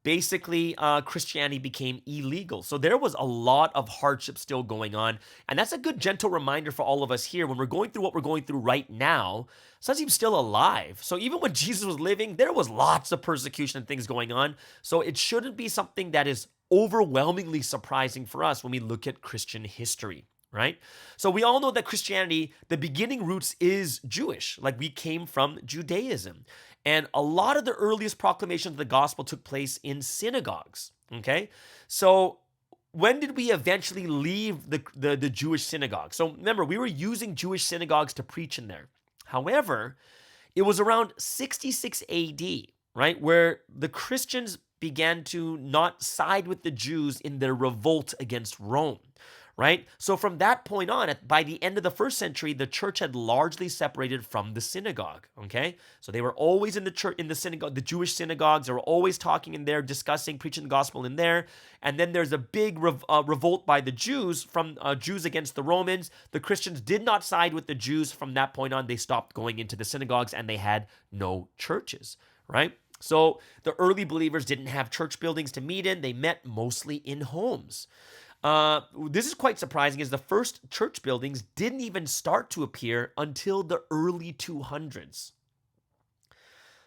basically Christianity became illegal. So there was a lot of hardship still going on. And that's a good gentle reminder for all of us here when we're going through what we're going through right now. Sometimes he's still alive. So even when Jesus was living, there was lots of persecution and things going on. So it shouldn't be something that is overwhelmingly surprising for us when we look at Christian history, right? So we all know that Christianity, the beginning roots is Jewish. Like, we came from Judaism. And a lot of the earliest proclamations of the gospel took place in synagogues, okay? So when did we eventually leave the Jewish synagogue? So remember, we were using Jewish synagogues to preach in there. However, it was around 66 AD, right, where the Christians began to not side with the Jews in their revolt against Rome, right? So from that point on, by the end of the first century, the church had largely separated from the synagogue, okay? So they were always in the church, in the synagogue, the Jewish synagogues. They were always talking in there, discussing, preaching the gospel in there. And then there's a big revolt by the Jews, from Jews against the Romans. The Christians did not side with the Jews. From that point on, they stopped going into the synagogues, and they had no churches, right? So the early believers didn't have church buildings to meet in. They met mostly in homes. This is quite surprising, as the first church buildings didn't even start to appear until the early 200s.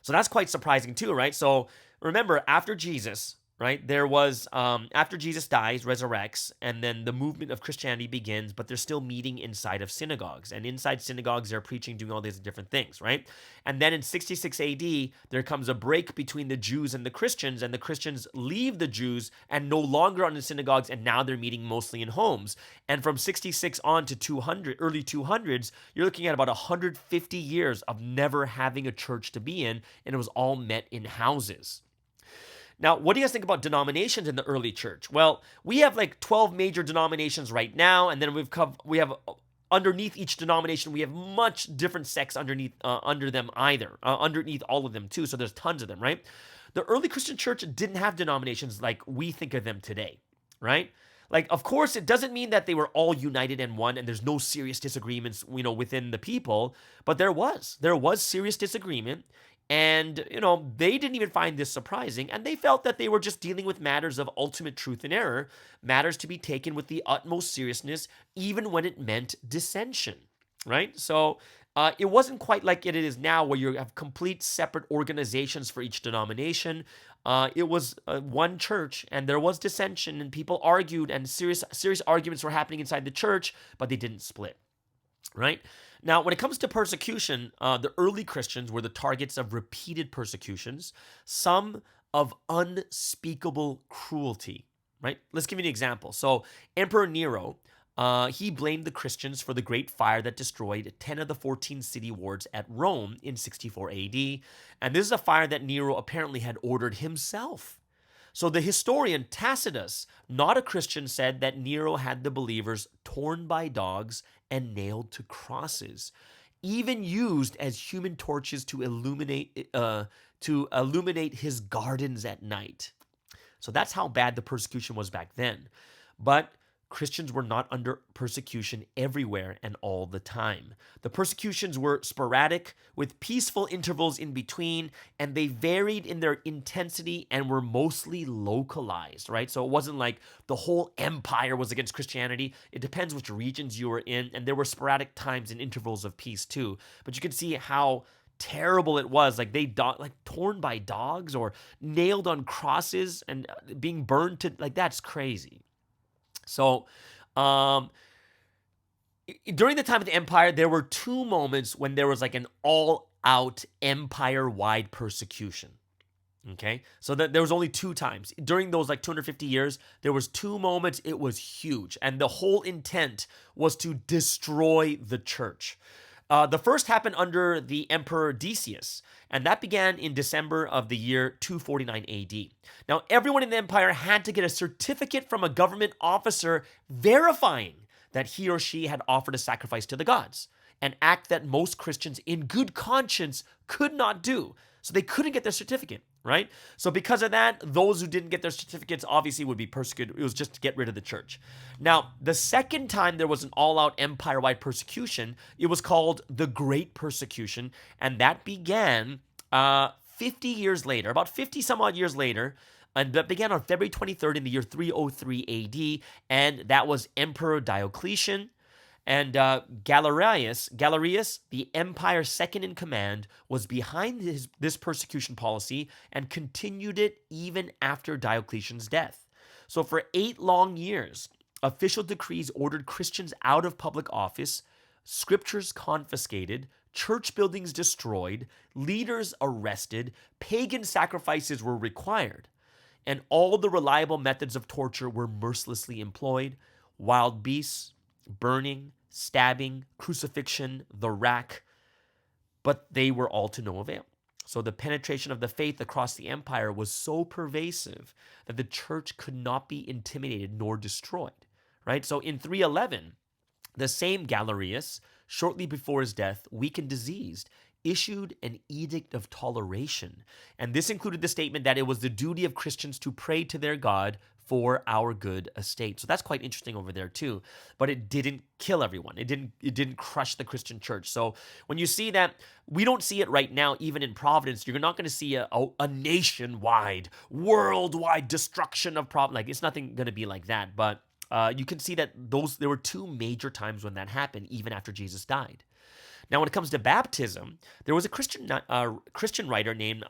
So that's quite surprising too, right? So remember, after Jesus, right, there was, after Jesus dies, resurrects, and then the movement of Christianity begins, but they're still meeting inside of synagogues. And inside synagogues, they're preaching, doing all these different things, right? And then in 66 AD, there comes a break between the Jews and the Christians leave the Jews and no longer on the synagogues, and now they're meeting mostly in homes. And from 66 on to 200, early 200s, you're looking at about 150 years of never having a church to be in, and it was all met in houses. Now, what do you guys think about denominations in the early church? Well, we have like 12 major denominations right now, and then we have underneath each denomination, we have much different sects underneath underneath all of them too. So there's tons of them, right? The early Christian church didn't have denominations like we think of them today, right? Like, of course, it doesn't mean that they were all united in one and there's no serious disagreements, within the people, but there was serious disagreement. And, they didn't even find this surprising, and they felt that they were just dealing with matters of ultimate truth and error, matters to be taken with the utmost seriousness, even when it meant dissension, right? So it wasn't quite like it is now, where you have complete separate organizations for each denomination. It was one church, and there was dissension, and people argued, and serious arguments were happening inside the church, but they didn't split, right? Now, when it comes to persecution, the early Christians were the targets of repeated persecutions, some of unspeakable cruelty, right? Let's give you an example. So Emperor Nero, he blamed the Christians for the great fire that destroyed 10 of the 14 city wards at Rome in 64 AD. And this is a fire that Nero apparently had ordered himself. So the historian Tacitus, not a Christian, said that Nero had the believers torn by dogs and nailed to crosses, even used as human torches to illuminate his gardens at night. So that's how bad the persecution was back then. But Christians were not under persecution everywhere and all the time. The persecutions were sporadic, with peaceful intervals in between, and they varied in their intensity and were mostly localized, right? So it wasn't like the whole empire was against Christianity. It depends which regions you were in, and there were sporadic times and intervals of peace too. But you can see how terrible it was, like torn by dogs or nailed on crosses and being burned to, like, that's crazy. So, during the time of the empire, there were two moments when there was like an all-out empire-wide persecution. Okay, so there was only two times during those like 250 years. There was two moments. It was huge, and the whole intent was to destroy the church. The first happened under the Emperor Decius, and that began in December of the year 249 AD. Now, everyone in the empire had to get a certificate from a government officer verifying that he or she had offered a sacrifice to the gods, an act that most Christians in good conscience could not do. So they couldn't get their certificate, right? So because of that, those who didn't get their certificates obviously would be persecuted. It was just to get rid of the church. Now, the second time there was an all-out empire-wide persecution, it was called the Great Persecution, and that began 50 years later, about 50 some odd years later, and that began on February 23rd in the year 303 AD, and that was Emperor Diocletian. And Galerius, the empire's second in command, was behind this persecution policy and continued it even after Diocletian's death. So for 8 long years, official decrees ordered Christians out of public office, scriptures confiscated, church buildings destroyed, leaders arrested, pagan sacrifices were required, and all the reliable methods of torture were mercilessly employed: wild beasts, burning, stabbing, crucifixion, the rack, but they were all to no avail. So the penetration of the faith across the empire was so pervasive that the church could not be intimidated nor destroyed, right? So in 311, the same Galerius, shortly before his death, weak and diseased, issued an edict of toleration. And this included the statement that it was the duty of Christians to pray to their God for our good estate. So that's quite interesting over there too. But it didn't kill everyone. It didn't crush the Christian church. So when you see that, we don't see it right now, even in Providence. You're not going to see a nationwide, worldwide destruction of Providence. Like, it's nothing going to be like that. But you can see that there were two major times when that happened, even after Jesus died. Now, when it comes to baptism, there was a Christian writer named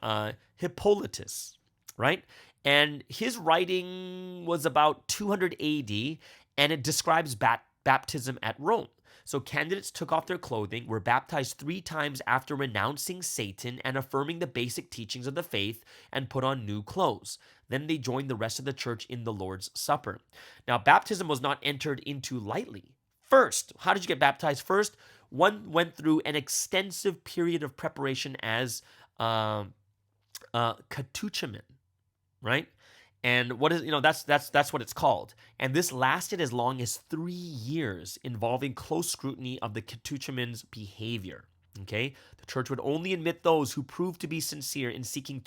Hippolytus, right? And his writing was about 200 AD, and it describes baptism at Rome. So candidates took off their clothing, were baptized 3 times after renouncing Satan and affirming the basic teachings of the faith, and put on new clothes. Then they joined the rest of the church in the Lord's Supper. Now, baptism was not entered into lightly. First, how did you get baptized? First, one went through an extensive period of preparation as catechumen, right? And what is, that's what it's called. And this lasted as long as 3 years, involving close scrutiny of the catechumen's behavior. Okay, the church would only admit those who proved to be sincere in seeking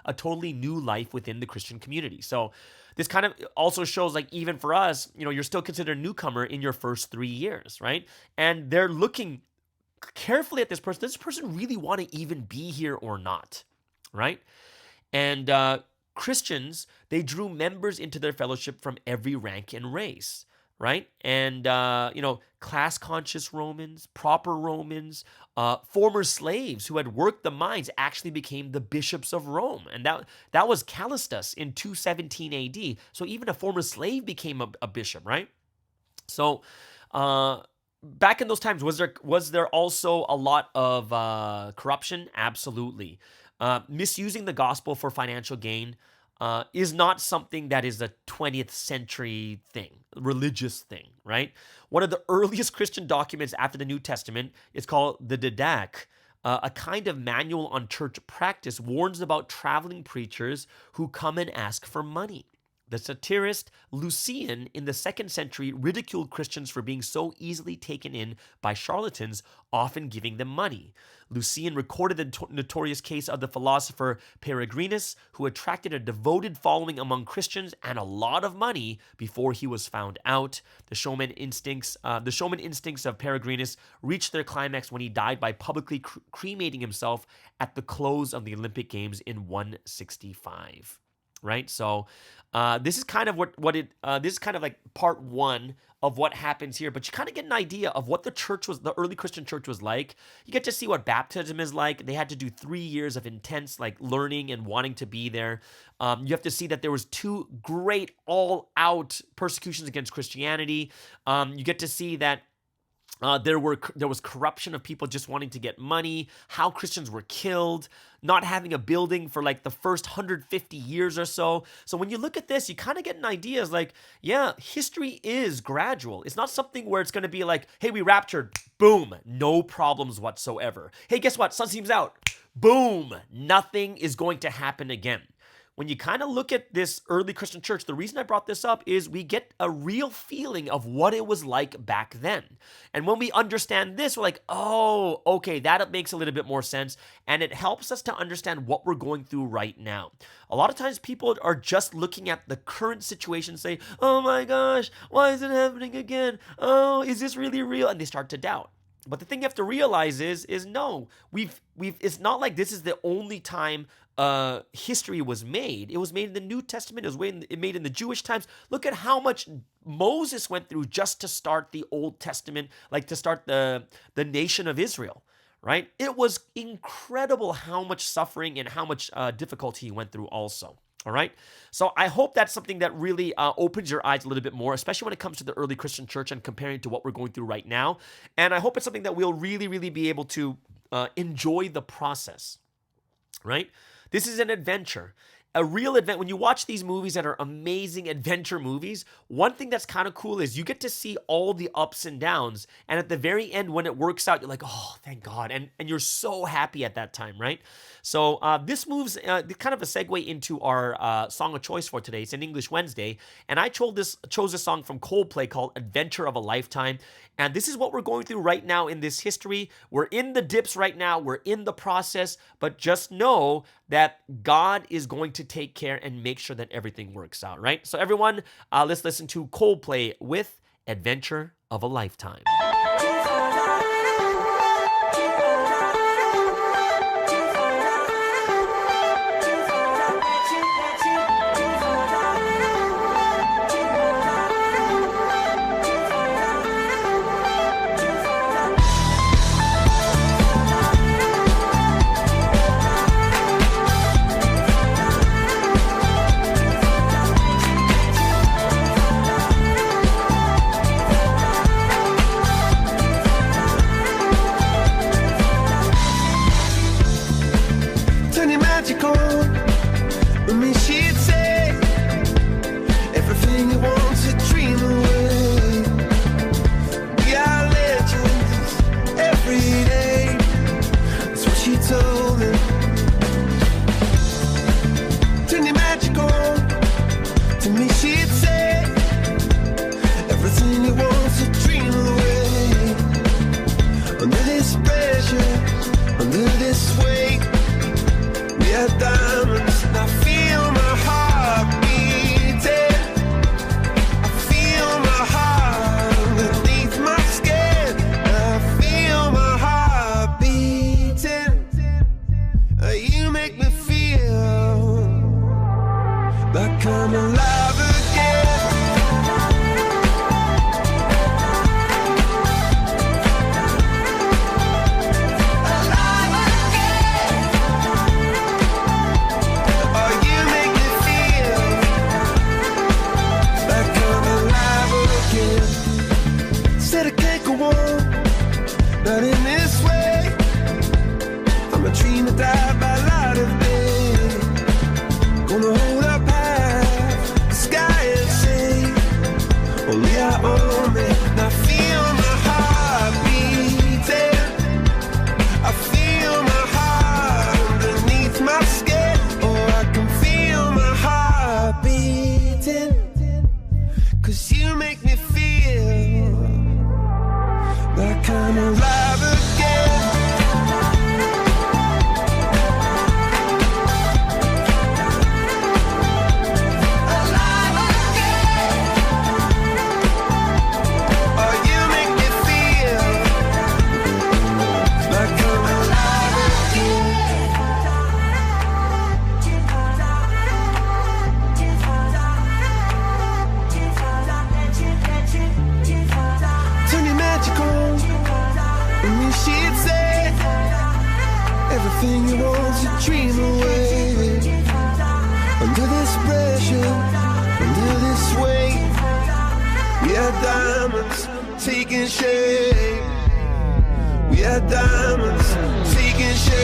a totally new life within the Christian community. So this kind of also shows, like, even for us, you're still considered a newcomer in your first 3 years, right? And they're looking carefully at this person. Does this person really want to even be here or not, right? And Christians, they drew members into their fellowship from every rank and race, right? And, class-conscious Romans, proper Romans, former slaves who had worked the mines actually became the bishops of Rome. And that was Callistus in 217 AD. So even a former slave became a bishop, right? So back in those times, was there also a lot of corruption? Absolutely. Misusing the gospel for financial gain is not something that is a 20th century thing, religious thing, right? One of the earliest Christian documents after the New Testament is called the Didache, a kind of manual on church practice, warns about traveling preachers who come and ask for money. The satirist Lucian in the 2nd century ridiculed Christians for being so easily taken in by charlatans, often giving them money. Lucian recorded the notorious case of the philosopher Peregrinus, who attracted a devoted following among Christians and a lot of money before he was found out. The showman instincts of Peregrinus reached their climax when he died by publicly cremating himself at the close of the Olympic Games in 165. Right, so this is kind of this is kind of like part one of what happens here, but you kind of get an idea of what the early Christian church was like. You get to see what baptism is like. They had to do 3 years of intense learning and wanting to be there. You have to see that there was 2 great all-out persecutions against Christianity. You get to see that there was corruption of people just wanting to get money, how Christians were killed, not having a building for the first 150 years or so. So when you look at this, you kind of get an idea. It's yeah, history is gradual. It's not something where it's going to be hey, we raptured, boom, no problems whatsoever. Hey, guess what? Sun seems out, boom, nothing is going to happen again. When you kind of look at this early Christian church, the reason I brought this up is we get a real feeling of what it was like back then. And when we understand this, we're oh, okay, that makes a little bit more sense. And it helps us to understand what we're going through right now. A lot of times people are just looking at the current situation and say, oh my gosh, why is it happening again? Oh, is this really real? And they start to doubt. But the thing you have to realize is no, it's not like this is the only time history was made. It was made in the New Testament. It was made in the Jewish times. Look at how much Moses went through just to start the Old Testament, to start the nation of Israel, right? It was incredible how much suffering and how much difficulty he went through also. All right. So I hope that's something that really opens your eyes a little bit more, especially when it comes to the early Christian church and comparing it to what we're going through right now. And I hope it's something that we'll really, really be able to enjoy the process, right? This is an adventure. A real adventure. When you watch these movies that are amazing adventure movies, one thing that's kind of cool is you get to see all the ups and downs. And at the very end, when it works out, you're oh, thank God. And you're so happy at that time, right? So this moves kind of a segue into our song of choice for today. It's an English Wednesday. And I chose this song from Coldplay called Adventure of a Lifetime. And this is what we're going through right now in this history. We're in the dips right now. We're in the process. But just know that God is going to take care and make sure that everything works out, right? So everyone, let's listen to Coldplay with Adventure of a Lifetime. everything you want to dream away. Under this pressure, under this weight, we are diamonds taking shape. We are diamonds taking shape.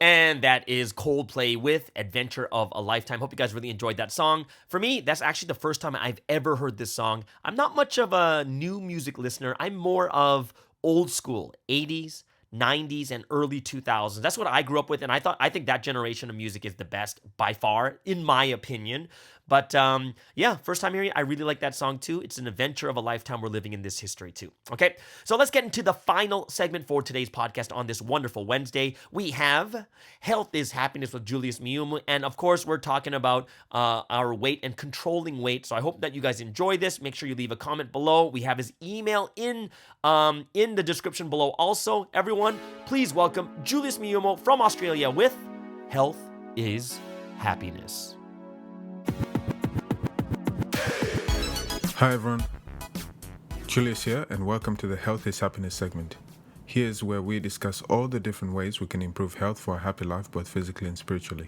And that is Coldplay with Adventure of a Lifetime. Hope you guys really enjoyed that song. For me, that's actually the first time I've ever heard this song. I'm not much of a new music listener. I'm more of old school, 80s, 90s, and early 2000s. That's what I grew up with, and I think that generation of music is the best by far, in my opinion. But yeah, first time hearing it, I really like that song too. It's an adventure of a lifetime. We're living in this history too. Okay, so let's get into the final segment for today's podcast on this wonderful Wednesday. We have Health is Happiness with Julius Miumu, and of course, we're talking about our weight and controlling weight. So I hope that you guys enjoy this. Make sure you leave a comment below. We have his email in the description below. Also, everyone, please welcome Julius Miumu from Australia with Health is Happiness. Hi everyone, Julius here and welcome to the Health is Happiness segment. Here's where we discuss all the different ways we can improve health for a happy life both physically and spiritually.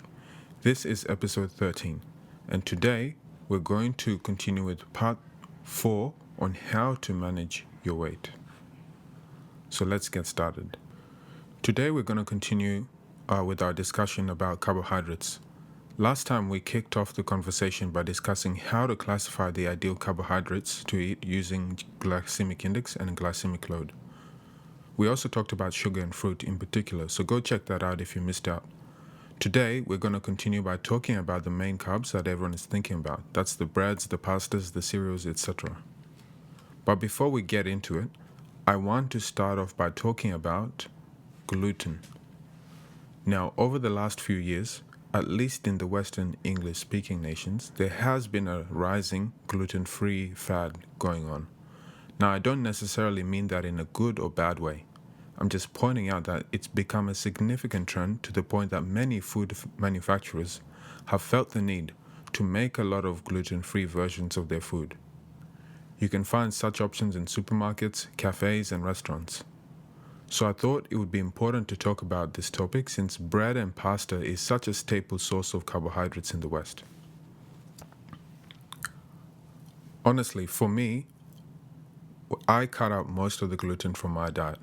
This is episode 13 and today we're going to continue with part 4 on how to manage your weight. So let's get started. Today we're going to continue with our discussion about carbohydrates. Last time we kicked off the conversation by discussing how to classify the ideal carbohydrates to eat using glycemic index and glycemic load. We also talked about sugar and fruit in particular, so go check that out if you missed out. Today, we're going to continue by talking about the main carbs that everyone is thinking about. That's the breads, the pastas, the cereals, etc. But before we get into it, I want to start off by talking about gluten. Now, over the last few years, at least in the Western English-speaking nations, there has been a rising gluten-free fad going on. Now, I don't necessarily mean that in a good or bad way. I'm just pointing out that it's become a significant trend to the point that many food manufacturers have felt the need to make a lot of gluten-free versions of their food. You can find such options in supermarkets, cafes, and restaurants. So I thought it would be important to talk about this topic since bread and pasta is such a staple source of carbohydrates in the West. Honestly, for me, I cut out most of the gluten from my diet,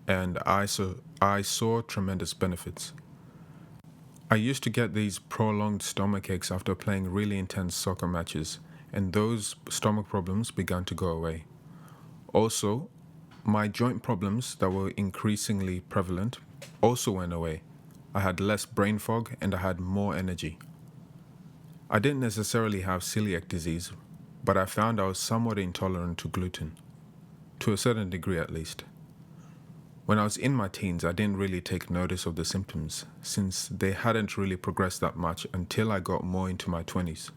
and I saw tremendous benefits. I used to get these prolonged stomach aches after playing really intense soccer matches, and those stomach problems began to go away. Also, my joint problems that were increasingly prevalent also went away. I had less brain fog and I had more energy. I didn't necessarily have celiac disease, but I found I was somewhat intolerant to gluten, to a certain degree at least. When I was in my teens, I didn't really take notice of the symptoms since they hadn't really progressed that much until I got more into my 20s.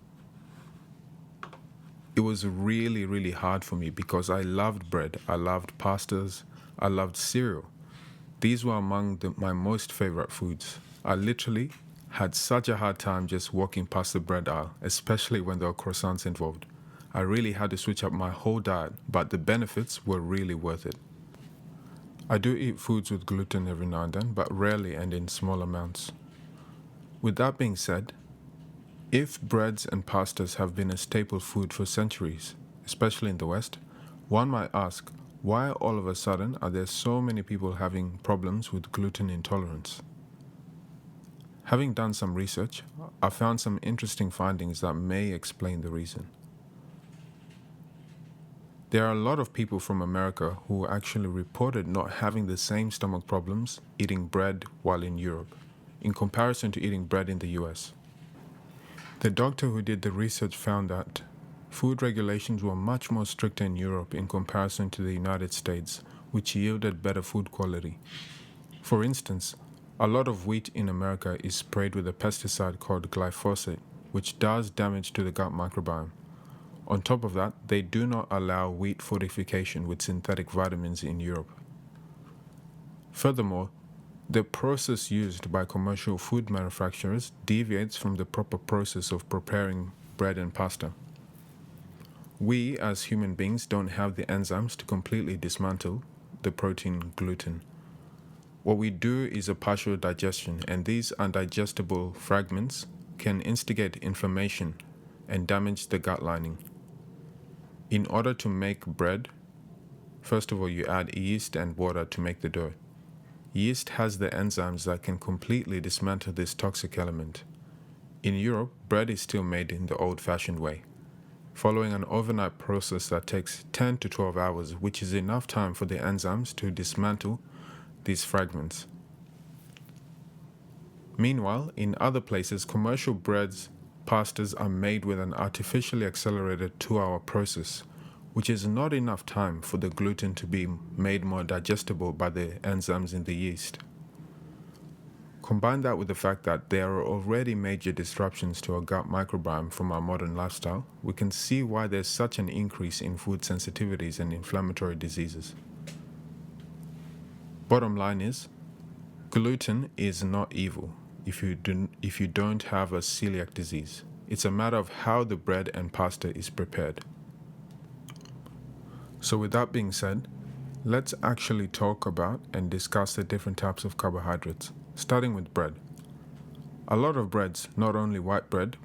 It was really, really hard for me because I loved bread, I loved pastas, I loved cereal. These were among my most favorite foods. I literally had such a hard time just walking past the bread aisle, especially when there were croissants involved. I really had to switch up my whole diet, but the benefits were really worth it. I do eat foods with gluten every now and then, but rarely and in small amounts. With that being said, if breads and pastas have been a staple food for centuries, especially in the West, one might ask, why all of a sudden are there so many people having problems with gluten intolerance? Having done some research, I found some interesting findings that may explain the reason. There are a lot of people from America who actually reported not having the same stomach problems eating bread while in Europe, in comparison to eating bread in the US. The doctor who did the research found that food regulations were much more stricter in Europe in comparison to the United States, which yielded better food quality. For instance, a lot of wheat in America is sprayed with a pesticide called glyphosate, which does damage to the gut microbiome. On top of that, they do not allow wheat fortification with synthetic vitamins in Europe. Furthermore, the process used by commercial food manufacturers deviates from the proper process of preparing bread and pasta. We, as human beings, don't have the enzymes to completely dismantle the protein gluten. What we do is a partial digestion, and these undigestible fragments can instigate inflammation and damage the gut lining. In order to make bread, first of all, you add yeast and water to make the dough. Yeast has the enzymes that can completely dismantle this toxic element. In Europe, bread is still made in the old-fashioned way, following an overnight process that takes 10 to 12 hours, which is enough time for the enzymes to dismantle these fragments. Meanwhile, in other places, commercial breads, pastas are made with an artificially accelerated 2-hour process, which is not enough time for the gluten to be made more digestible by the enzymes in the yeast. Combine that with the fact that there are already major disruptions to our gut microbiome from our modern lifestyle, we can see why there's such an increase in food sensitivities and inflammatory diseases. Bottom line is, gluten is not evil if you don't have a celiac disease. It's a matter of how the bread and pasta is prepared. So with that being said, let's actually talk about and discuss the different types of carbohydrates, starting with bread. A lot of breads, not only white bread,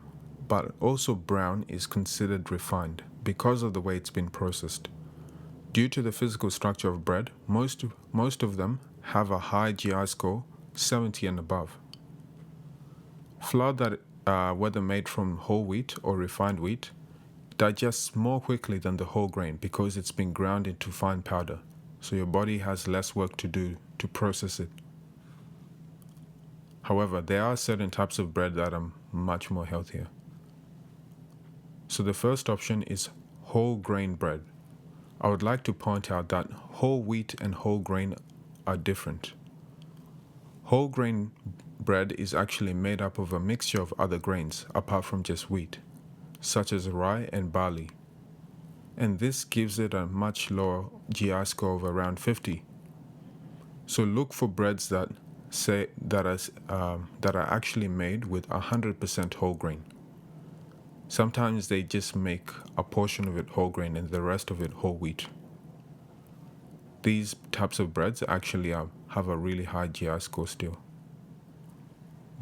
but also brown, is considered refined because of the way it's been processed. Due to the physical structure of bread, most of them have a high GI score, 70 and above. Flour that, whether made from whole wheat or refined wheat, digests more quickly than the whole grain because it's been ground into fine powder, so your body has less work to do to process it. However, there are certain types of bread that are much more healthier. So the first option is whole grain bread. I would like to point out that whole wheat and whole grain are different. Whole grain bread is actually made up of a mixture of other grains apart from just wheat, such as rye and barley, and this gives it a much lower GI score of around 50. So look for breads that are actually made with 100% whole grain. Sometimes they just make a portion of it whole grain and the rest of it whole wheat. These types of breads actually have a really high GI score still.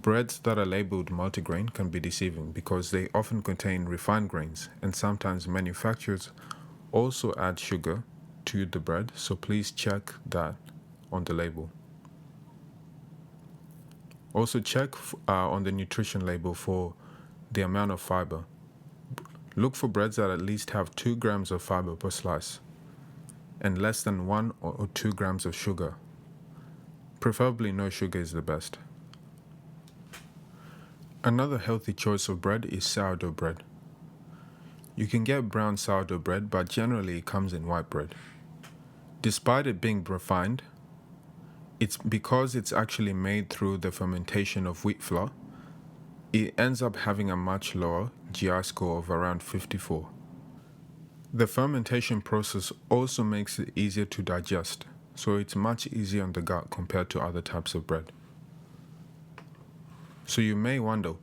Breads that are labeled multigrain can be deceiving because they often contain refined grains, and sometimes manufacturers also add sugar to the bread, so please check that on the label. Also check on the nutrition label for the amount of fiber. Look for breads that at least have 2 grams of fiber per slice and less than 1 or 2 grams of sugar. Preferably no sugar is the best. Another healthy choice of bread is sourdough bread. You can get brown sourdough bread, but generally it comes in white bread. Despite it being refined, it's because it's actually made through the fermentation of wheat flour, it ends up having a much lower GI score of around 54. The fermentation process also makes it easier to digest, so it's much easier on the gut compared to other types of bread. So you may wonder,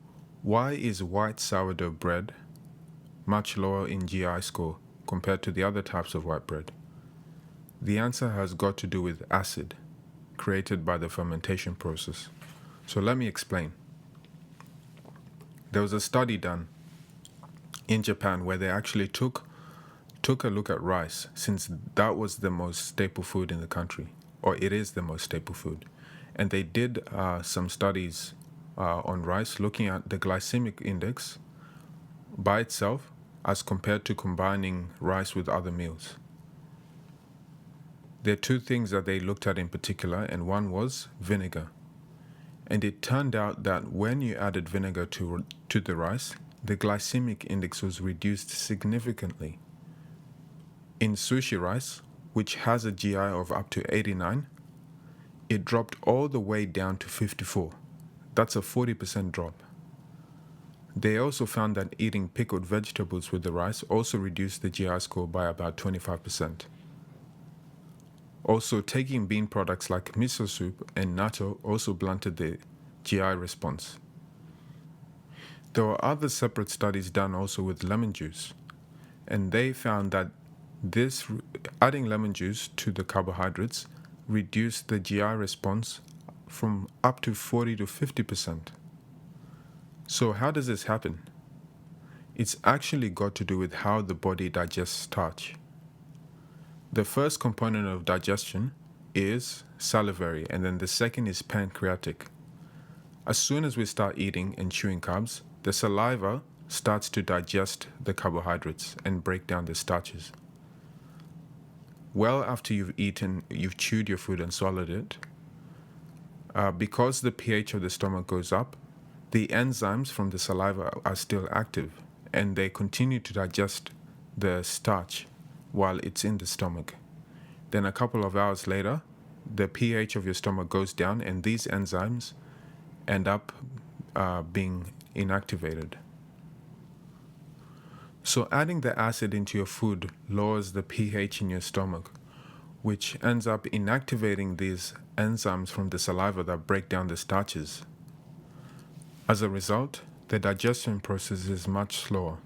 why is white sourdough bread much lower in GI score compared to the other types of white bread? The answer has got to do with acid created by the fermentation process. So let me explain. There was a study done in Japan where they actually took a look at rice, since that was the most staple food in the country, or it is the most staple food. And they did some studies on rice, looking at the glycemic index by itself as compared to combining rice with other meals. There are two things that they looked at in particular, and one was vinegar. And it turned out that when you added vinegar to the rice, the glycemic index was reduced significantly. In sushi rice, which has a GI of up to 89, it dropped all the way down to 54. That's a 40% drop. They also found that eating pickled vegetables with the rice also reduced the GI score by about 25%. Also, taking bean products like miso soup and natto also blunted the GI response. There were other separate studies done also with lemon juice, and they found that adding lemon juice to the carbohydrates reduced the GI response from up to 40 to 50%. So how does this happen? It's actually got to do with how the body digests starch. The first component of digestion is salivary, and then the second is pancreatic. As soon as we start eating and chewing carbs, the saliva starts to digest the carbohydrates and break down the starches. Well after you've chewed your food and swallowed it, because the pH of the stomach goes up, the enzymes from the saliva are still active, and they continue to digest the starch while it's in the stomach. Then a couple of hours later, the pH of your stomach goes down, and these enzymes end up being inactivated. So adding the acid into your food lowers the pH in your stomach, which ends up inactivating these enzymes from the saliva that break down the starches. As a result, the digestion process is much slower.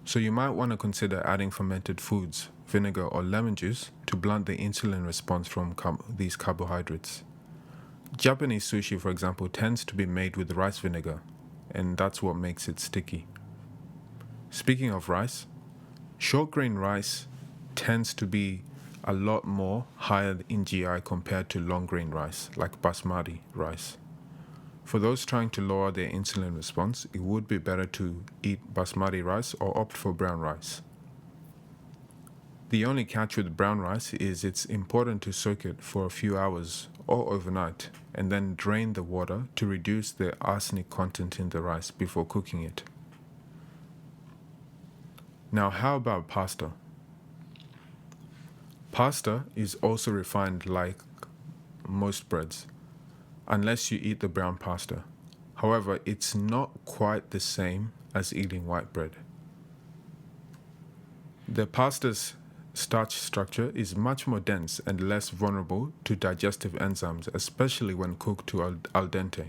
So you might want to consider adding fermented foods, vinegar or lemon juice to blunt the insulin response from these carbohydrates. Japanese sushi, for example, tends to be made with rice vinegar, and that's what makes it sticky. Speaking of rice, short grain rice tends to be a lot more higher in GI compared to long grain rice, like basmati rice. For those trying to lower their insulin response, it would be better to eat basmati rice or opt for brown rice. The only catch with brown rice is it's important to soak it for a few hours or overnight, and then drain the water to reduce the arsenic content in the rice before cooking it. Now, how about pasta? Pasta is also refined like most breads, unless you eat the brown pasta. However, it's not quite the same as eating white bread. The pasta's starch structure is much more dense and less vulnerable to digestive enzymes, especially when cooked to al dente.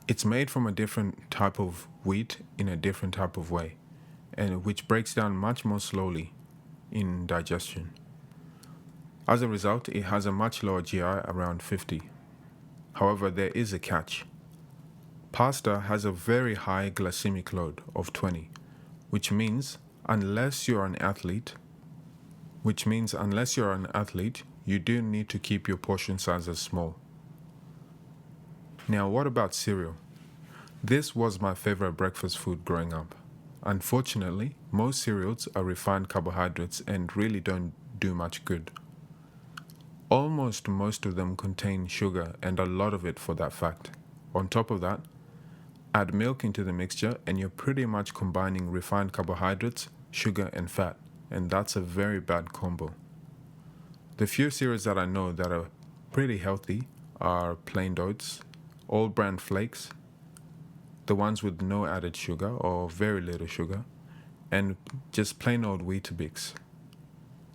It's made from a different type of wheat in a different type of way, and which breaks down much more slowly in digestion. As a result, it has a much lower GI, around 50. However, there is a catch. Pasta has a very high glycemic load of 20, which means unless you're an athlete, you do need to keep your portion sizes small. Now, what about cereal? This was my favorite breakfast food growing up. Unfortunately, most cereals are refined carbohydrates and really don't do much good. Almost most of them contain sugar, and a lot of it for that fact. On top of that, add milk into the mixture and you're pretty much combining refined carbohydrates, sugar and fat, and that's a very bad combo. The few cereals that I know that are pretty healthy are plain oats, all bran flakes, the ones with no added sugar or very little sugar, and just plain old Weetabix.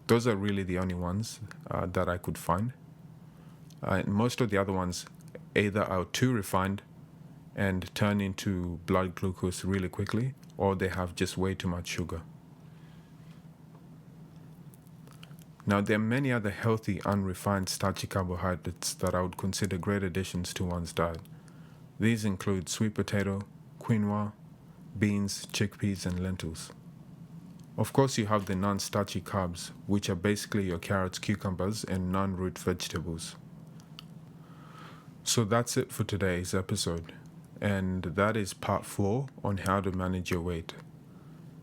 Those are really the only ones that I could find. Most of the other ones either are too refined and turn into blood glucose really quickly, or they have just way too much sugar. Now, there are many other healthy, unrefined, starchy carbohydrates that I would consider great additions to one's diet. These include sweet potato, quinoa, beans, chickpeas, and lentils. Of course, you have the non-starchy carbs, which are basically your carrots, cucumbers, and non-root vegetables. So that's it for today's episode, and that is part 4 on how to manage your weight.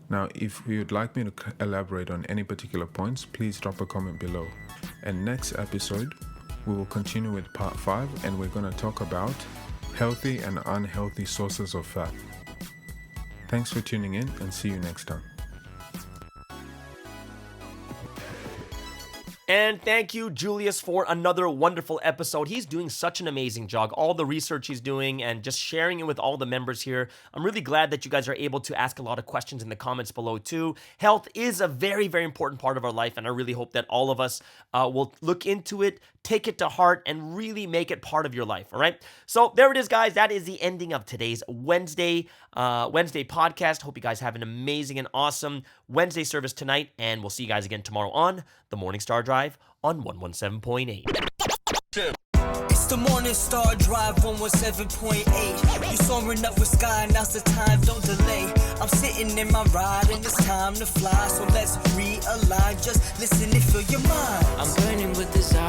Now, if you'd like me to elaborate on any particular points, please drop a comment below. And next episode, we will continue with part 5, and we're going to talk about healthy and unhealthy sources of fat. Thanks for tuning in, and see you next time. And thank you, Julius, for another wonderful episode. He's doing such an amazing job. All the research he's doing and just sharing it with all the members here. I'm really glad that you guys are able to ask a lot of questions in the comments below too. Health is a very, very important part of our life, and I really hope that all of us will look into it, take it to heart, and really make it part of your life, all right? So there it is, guys. That is the ending of today's Wednesday podcast. Hope you guys have an amazing and awesome Wednesday service tonight, and we'll see you guys again tomorrow on the Morning Star Drive on 117.8. It's the Morning Star Drive 117.8. You soaring up with sky, now's the time, don't delay. I'm sitting in my ride and it's time to fly. So let's realign, just listen and fill your mind. I'm burning with desire.